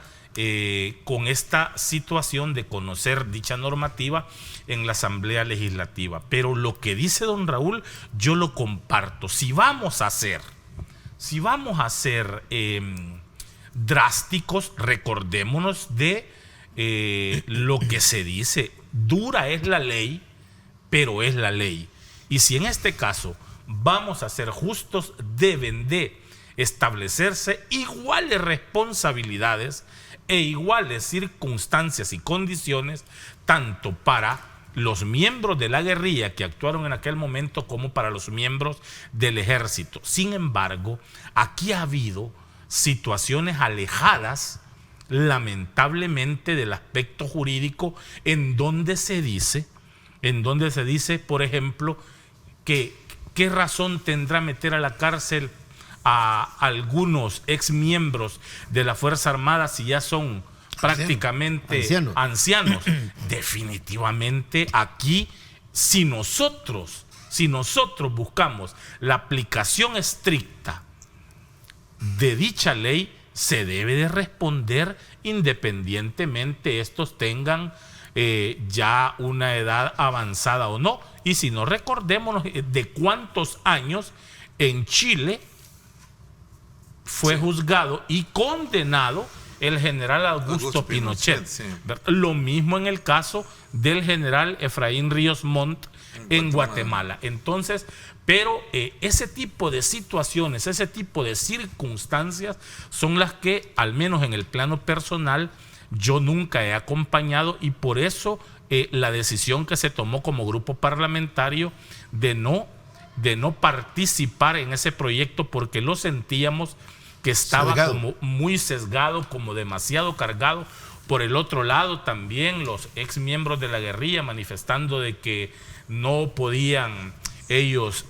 [SPEAKER 5] con esta situación de conocer dicha normativa en la Asamblea Legislativa. Pero lo que dice don Raúl, yo lo comparto. Si vamos a ser drásticos, recordémonos de lo que se dice. Dura es la ley, pero es la ley. Y si en este caso vamos a ser justos, deben de establecerse iguales responsabilidades e iguales circunstancias y condiciones, tanto para los miembros de la guerrilla que actuaron en aquel momento como para los miembros del ejército. Sin embargo, aquí ha habido situaciones alejadas, lamentablemente, del aspecto jurídico, en donde se dice, por ejemplo, que qué razón tendrá meter a la cárcel a algunos exmiembros de la Fuerza Armada si ya son prácticamente ancianos. Definitivamente aquí, si nosotros buscamos la aplicación estricta de dicha ley, se debe de responder independientemente estos tengan ya una edad avanzada o no, Y si no, recordémonos de cuántos años en Chile fue juzgado y condenado el general Augusto Pinochet.
[SPEAKER 2] Sí.
[SPEAKER 5] Lo mismo en el caso del general Efraín Ríos Montt en Guatemala. Entonces, pero ese tipo de situaciones, ese tipo de circunstancias son las que, al menos en el plano personal, yo nunca he acompañado, y por eso la decisión que se tomó como grupo parlamentario de no participar en ese proyecto, porque lo sentíamos que estaba como muy sesgado, como demasiado cargado. Por el otro lado, también los ex miembros de la guerrilla manifestando de que no podían ellos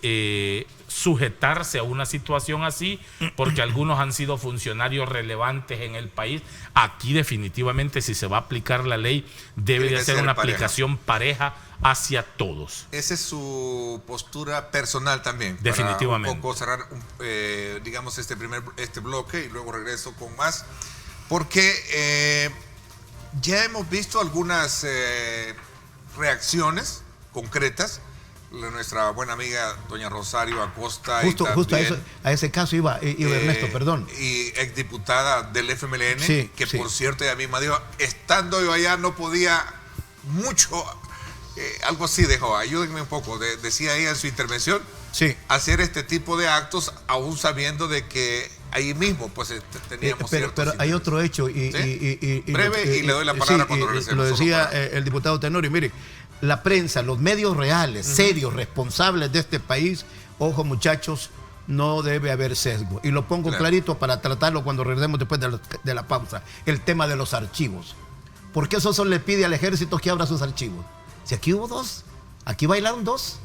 [SPEAKER 5] sujetarse a una situación así, porque algunos han sido funcionarios relevantes en el país. Aquí definitivamente, si se va a aplicar la ley, debe de ser una aplicación pareja hacia todos.
[SPEAKER 2] Esa es su postura personal también.
[SPEAKER 5] Definitivamente.
[SPEAKER 2] Para un poco cerrar, digamos, este bloque, y luego regreso con más, porque ya hemos visto algunas reacciones concretas. Nuestra buena amiga doña Rosario Acosta,
[SPEAKER 6] justo a ese caso iba Ernesto, perdón,
[SPEAKER 2] y exdiputada del FMLN,
[SPEAKER 6] sí,
[SPEAKER 2] que
[SPEAKER 6] sí.
[SPEAKER 2] por cierto ella misma dijo, estando yo allá no podía mucho, algo así dejó, ayúdenme un poco, decía ella en su intervención,
[SPEAKER 6] sí,
[SPEAKER 2] hacer este tipo de actos aún sabiendo de que ahí mismo pues teníamos
[SPEAKER 6] pero hay otro hecho
[SPEAKER 2] y breve, y le doy la palabra cuando regresemos.
[SPEAKER 6] Lo decía el diputado Tenorio, mire, la prensa, los medios reales, serios, responsables de este país, ojo muchachos, no debe haber sesgo. Y lo pongo clarito para tratarlo cuando regresemos después de la pausa. El tema de los archivos. ¿Por qué eso le pide al ejército que abra sus archivos? Si aquí hubo 2, aquí bailaron 2.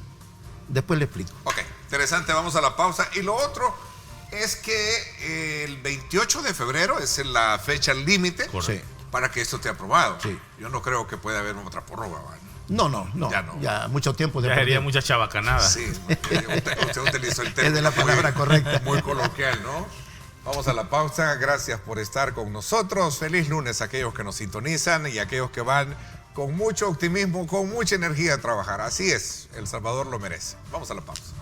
[SPEAKER 6] Después le explico.
[SPEAKER 2] Ok, interesante, vamos a la pausa. Y lo otro es que el 28 de febrero es la fecha límite para que esto esté aprobado.
[SPEAKER 6] Sí.
[SPEAKER 2] Yo no creo que pueda haber otra prórroga, ¿vale?
[SPEAKER 6] No. Ya mucho tiempo.
[SPEAKER 5] Ya sería mucha chabacanada.
[SPEAKER 2] Sí, usted utilizó el término.
[SPEAKER 6] Es de la palabra correcta.
[SPEAKER 2] Muy coloquial, ¿no? Vamos a la pausa. Gracias por estar con nosotros. Feliz lunes a aquellos que nos sintonizan y a aquellos que van con mucho optimismo, con mucha energía a trabajar. Así es, El Salvador lo merece. Vamos a la pausa.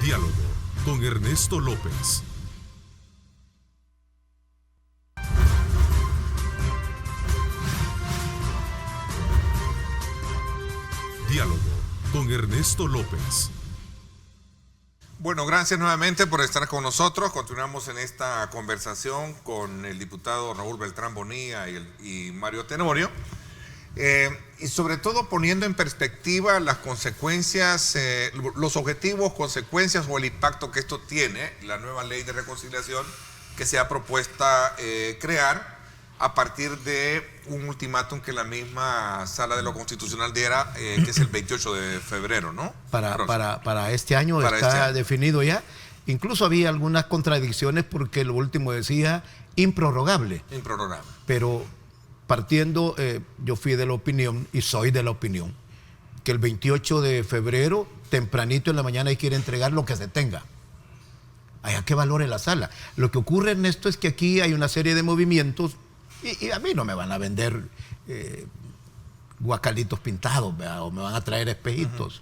[SPEAKER 1] Diálogo con Ernesto López. Diálogo con Ernesto López.
[SPEAKER 2] Bueno, gracias nuevamente por estar con nosotros. Continuamos en esta conversación con el diputado Raúl Beltrán Bonilla y Mario Tenorio. Y sobre todo poniendo en perspectiva las consecuencias, los objetivos, consecuencias o el impacto que esto tiene, la nueva ley de reconciliación que se ha propuesta crear a partir de un ultimátum que la misma Sala de lo Constitucional diera, que es el 28 de febrero, ¿no?
[SPEAKER 6] Para este año está definido ya. Incluso había algunas contradicciones porque lo último decía improrrogable.
[SPEAKER 2] Improrrogable.
[SPEAKER 6] Pero partiendo, yo fui de la opinión y soy de la opinión que el 28 de febrero, tempranito en la mañana, hay que ir a entregar lo que se tenga. Allá que valore la sala. Lo que ocurre, Ernesto, es que aquí hay una serie de movimientos y a mí no me van a vender guacalitos pintados, ¿verdad? O me van a traer espejitos.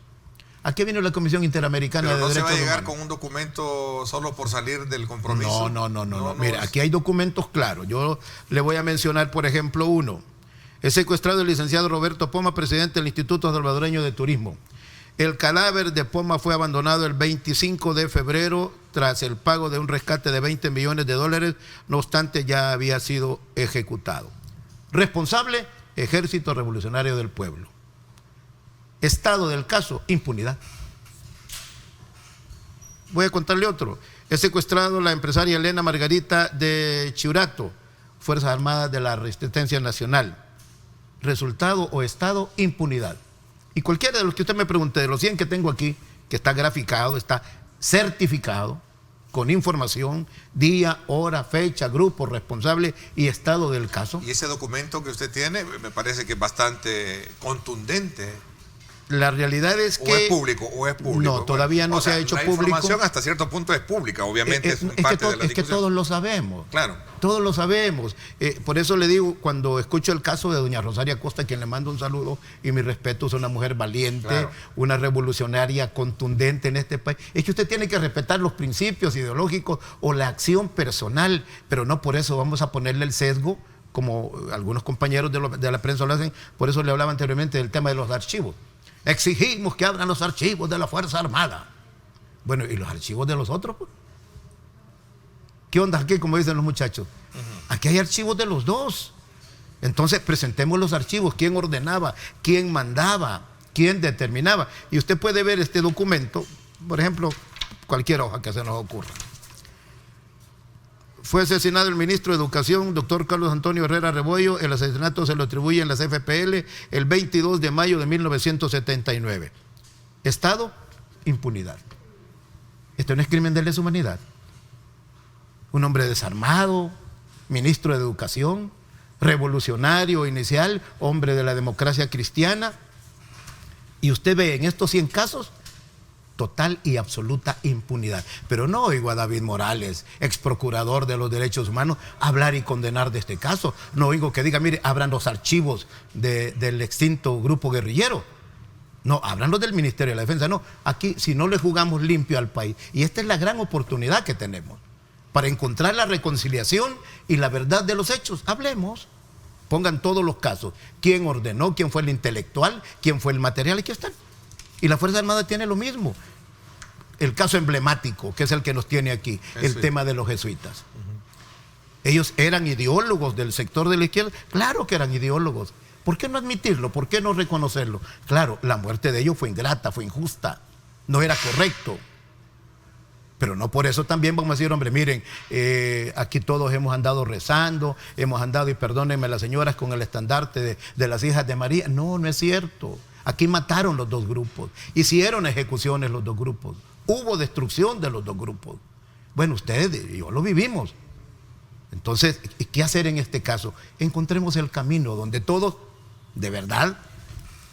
[SPEAKER 6] Aquí vino la Comisión Interamericana de Derechos Humanos.
[SPEAKER 2] ¿No se va a llegar con un documento solo por salir del compromiso?
[SPEAKER 6] No. Mira, aquí hay documentos claros. Yo le voy a mencionar, por ejemplo, uno. Es secuestrado el licenciado Roberto Poma, presidente del Instituto Salvadoreño de Turismo. El cadáver de Poma fue abandonado el 25 de febrero tras el pago de un rescate de $20 millones. No obstante, ya había sido ejecutado. Responsable, Ejército Revolucionario del Pueblo. Estado del caso, impunidad. Voy a contarle otro. Es secuestrado la empresaria Elena Margarita de Churato, Fuerzas Armadas de la Resistencia Nacional. Resultado o estado, impunidad. Y cualquiera de los que usted me pregunte, de los 100 que tengo aquí, que está graficado, está certificado, con información, día, hora, fecha, grupo, responsable y estado del caso.
[SPEAKER 2] Y ese documento que usted tiene me parece que es bastante contundente.
[SPEAKER 6] La realidad es que...
[SPEAKER 2] ¿O es público? ¿O es público?
[SPEAKER 6] No, todavía no se ha hecho público.
[SPEAKER 2] La información hasta cierto punto es pública, obviamente es parte de la discusión.
[SPEAKER 6] Es que todos lo sabemos.
[SPEAKER 2] Claro.
[SPEAKER 6] Todos lo sabemos. Por eso le digo, cuando escucho el caso de doña Rosaria Acosta, quien le mando un saludo y mi respeto, es una mujer valiente, claro, una revolucionaria contundente en este país. Es que usted tiene que respetar los principios ideológicos o la acción personal, pero no por eso vamos a ponerle el sesgo, como algunos compañeros de la prensa lo hacen. Por eso le hablaba anteriormente del tema de los archivos. Exigimos que abran los archivos de la Fuerza Armada. Bueno, ¿y los archivos de los otros? ¿Qué onda aquí, como dicen los muchachos? Aquí hay archivos de los dos. Entonces presentemos los archivos, quién ordenaba, quién mandaba, quién determinaba. Y usted puede ver este documento, por ejemplo, cualquier hoja que se nos ocurra. Fue asesinado el ministro de Educación, doctor Carlos Antonio Herrera Rebollo. El asesinato se lo atribuyen las FPL el 22 de mayo de 1979. Estado, impunidad. Esto no es crimen de lesa humanidad. Un hombre desarmado, ministro de Educación, revolucionario inicial, hombre de la democracia cristiana. Y usted ve en estos 100 casos total y absoluta impunidad. Pero no oigo a David Morales, ex procurador de los derechos humanos, hablar y condenar de este caso. No oigo que diga, mire, abran los archivos del extinto grupo guerrillero. No, hablan los del Ministerio de la Defensa. No, aquí si no le jugamos limpio al país, y esta es la gran oportunidad que tenemos para encontrar la reconciliación y la verdad de los hechos, hablemos. Pongan todos los casos. ¿Quién ordenó? ¿Quién fue el intelectual? ¿Quién fue el material? Aquí están. Y la Fuerza Armada tiene lo mismo. El caso emblemático, que es el que nos tiene aquí, el tema de los jesuitas. Ellos eran ideólogos del sector de la izquierda. Claro que eran ideólogos. ¿Por qué no admitirlo? ¿Por qué no reconocerlo? Claro, la muerte de ellos fue ingrata, fue injusta. No era correcto. Pero no por eso también vamos a decir, hombre, miren, aquí todos hemos andado rezando, hemos andado, y perdónenme las señoras, con el estandarte de las hijas de María. No, no es cierto. Aquí mataron los dos grupos, hicieron ejecuciones los dos grupos, hubo destrucción de los dos grupos. Bueno, ustedes y yo lo vivimos. Entonces, ¿qué hacer en este caso? Encontremos el camino donde todos, de verdad,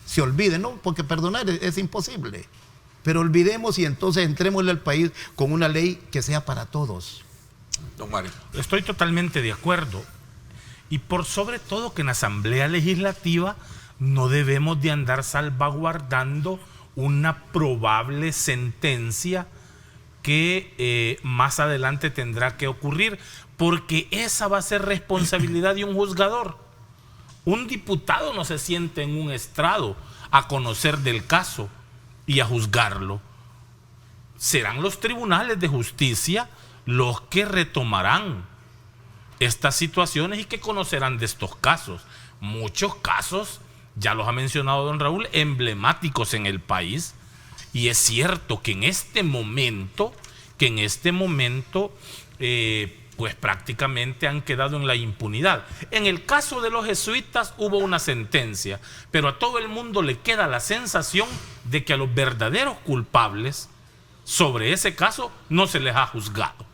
[SPEAKER 6] se olviden, ¿no? Porque perdonar es imposible. Pero olvidemos y entonces entrémosle al país con una ley que sea para todos.
[SPEAKER 2] Don Mario.
[SPEAKER 5] Estoy totalmente de acuerdo. Y por sobre todo que en la Asamblea Legislativa no debemos de andar salvaguardando una probable sentencia que más adelante tendrá que ocurrir, porque esa va a ser responsabilidad de un juzgador. Un diputado no se siente en un estrado a conocer del caso y a juzgarlo. Serán los tribunales de justicia los que retomarán estas situaciones y que conocerán de estos casos. Muchos casos, ya los ha mencionado don Raúl, emblemáticos en el país, y es cierto que en este momento, pues prácticamente han quedado en la impunidad. En el caso de los jesuitas hubo una sentencia, pero a todo el mundo le queda la sensación de que a los verdaderos culpables sobre ese caso no se les ha juzgado.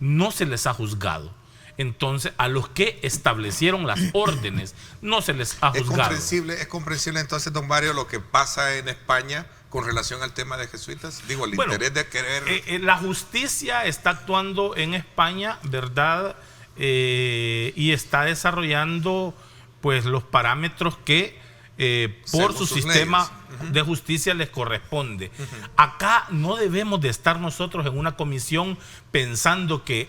[SPEAKER 5] No se les ha juzgado. Entonces, a los que establecieron las órdenes no se les ha juzgado.
[SPEAKER 2] ¿Es comprensible entonces, don Mario, lo que pasa en España con relación al tema de jesuitas? Digo, el interés de querer...
[SPEAKER 5] la justicia está actuando en España, ¿verdad? Y está desarrollando pues los parámetros que por su sistema de justicia les corresponde. Acá no debemos de estar nosotros en una comisión pensando que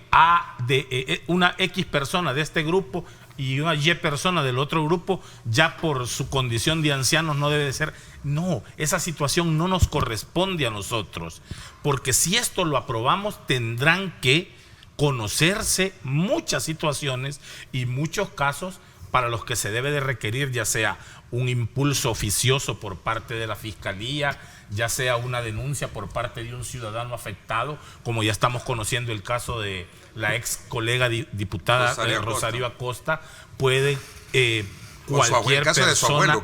[SPEAKER 5] una X persona de este grupo y una Y persona del otro grupo, ya por su condición de ancianos no debe de ser. No, esa situación no nos corresponde a nosotros, porque si esto lo aprobamos tendrán que conocerse muchas situaciones y muchos casos para los que se debe de requerir ya sea un impulso oficioso por parte de la Fiscalía, ya sea una denuncia por parte de un ciudadano afectado, como ya estamos conociendo el caso de la ex colega diputada Rosario Acosta, puede cualquier persona,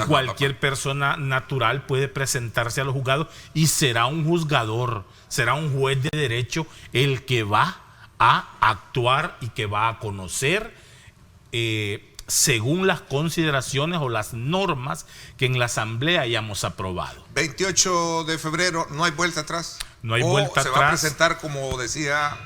[SPEAKER 5] cualquier persona natural puede presentarse a los juzgados y será un juzgador, será un juez de derecho el que va a actuar y que va a conocer según las consideraciones o las normas que en la Asamblea hayamos aprobado.
[SPEAKER 2] 28 de febrero, ¿no hay vuelta atrás?
[SPEAKER 5] No hay vuelta
[SPEAKER 2] se
[SPEAKER 5] atrás.
[SPEAKER 2] va a presentar, como decía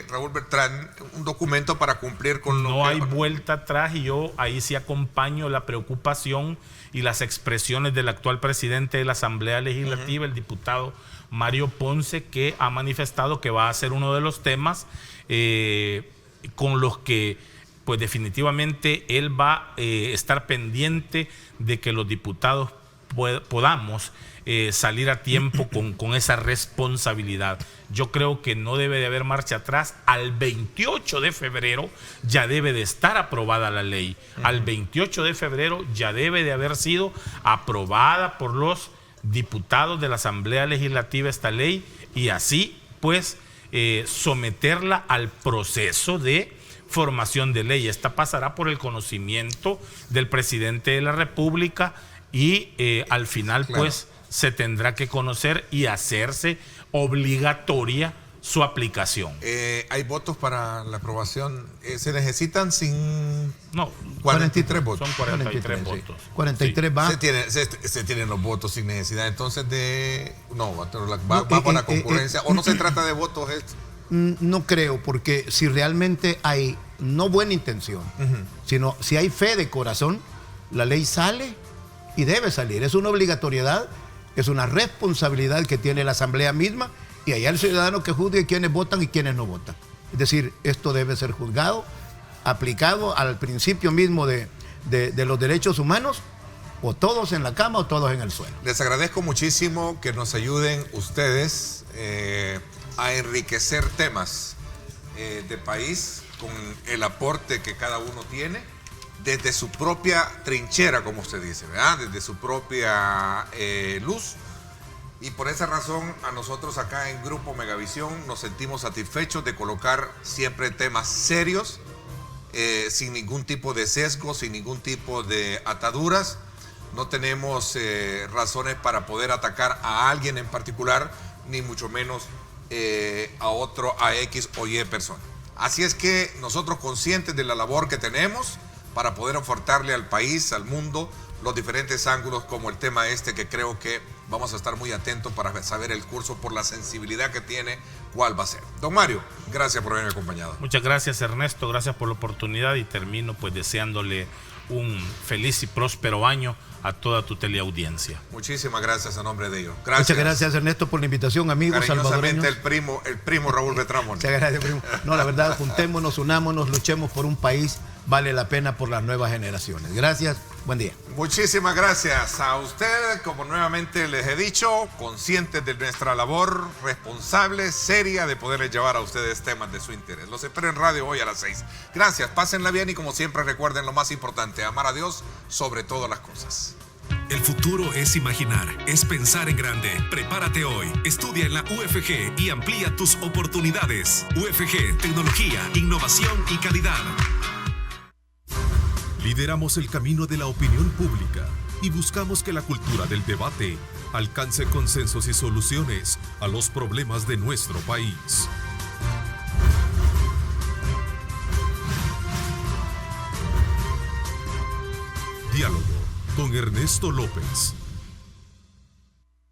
[SPEAKER 2] Raúl Beltrán, un documento para cumplir con lo que...
[SPEAKER 5] No hay vuelta atrás, y yo ahí sí acompaño la preocupación y las expresiones del actual presidente de la Asamblea Legislativa, el diputado Mario Ponce, que ha manifestado que va a ser uno de los temas con los que pues definitivamente él va a estar pendiente de que los diputados podamos salir a tiempo con esa responsabilidad. Yo creo que no debe de haber marcha atrás. Al 28 de febrero ya debe de estar aprobada la ley. Al 28 de febrero ya debe de haber sido aprobada por los diputados de la Asamblea Legislativa esta ley, y así pues someterla al proceso de formación de ley. Esta pasará por el conocimiento del presidente de la República y al final pues se tendrá que conocer y hacerse obligatoria su aplicación.
[SPEAKER 2] ¿Hay votos para la aprobación? ¿Se necesitan sin...?
[SPEAKER 5] No,
[SPEAKER 2] 43 votos.
[SPEAKER 5] Son 43 votos.
[SPEAKER 6] 43 va.
[SPEAKER 2] Se tienen los votos sin necesidad entonces de... No, va por la concurrencia. ¿O no se trata de votos?
[SPEAKER 6] No creo, porque si realmente hay no buena intención, sino si hay fe de corazón, la ley sale y debe salir. Es una obligatoriedad, es una responsabilidad que tiene la Asamblea misma, y allá el ciudadano que juzgue quiénes votan y quiénes no votan. Es decir, esto debe ser juzgado, aplicado al principio mismo de los derechos humanos, o todos en la cama o todos en el suelo.
[SPEAKER 2] Les agradezco muchísimo que nos ayuden ustedes a enriquecer temas de país con el aporte que cada uno tiene desde su propia trinchera, como usted dice, ¿verdad? Desde su propia luz. Y por esa razón a nosotros acá en Grupo Megavisión nos sentimos satisfechos de colocar siempre temas serios, sin ningún tipo de sesgo, sin ningún tipo de ataduras. No tenemos razones para poder atacar a alguien en particular, ni mucho menos a otro, a X o Y persona. Así es que nosotros, conscientes de la labor que tenemos para poder aportarle al país, al mundo, los diferentes ángulos, como el tema que creo que vamos a estar muy atentos para saber el curso por la sensibilidad que tiene, cuál va a ser. Don Mario, gracias por haberme acompañado.
[SPEAKER 5] Muchas gracias, Ernesto, gracias por la oportunidad, y termino pues deseándole un feliz y próspero año a toda tu teleaudiencia.
[SPEAKER 2] Muchísimas gracias a nombre de ellos. Gracias.
[SPEAKER 6] Muchas gracias, Ernesto, por la invitación, amigos salvadoreños.
[SPEAKER 2] El primo Raúl Beltrán.
[SPEAKER 6] Muchas gracias, primo. No, la verdad, juntémonos, unámonos, luchemos por un país, vale la pena por las nuevas generaciones. Gracias, buen día.
[SPEAKER 2] Muchísimas gracias a usted, como nuevamente les he dicho, conscientes de nuestra labor responsable, seria, de poderles llevar a ustedes temas de su interés. Los espero en radio hoy a las 6. Gracias, pásenla bien, y como siempre recuerden lo más importante, amar a Dios sobre todas las cosas.
[SPEAKER 1] El futuro es imaginar, es pensar en grande. Prepárate hoy, estudia en la UFG y amplía tus oportunidades. UFG, tecnología, innovación y calidad. Lideramos el camino de la opinión pública y buscamos que la cultura del debate alcance consensos y soluciones a los problemas de nuestro país. Diálogo con Ernesto López.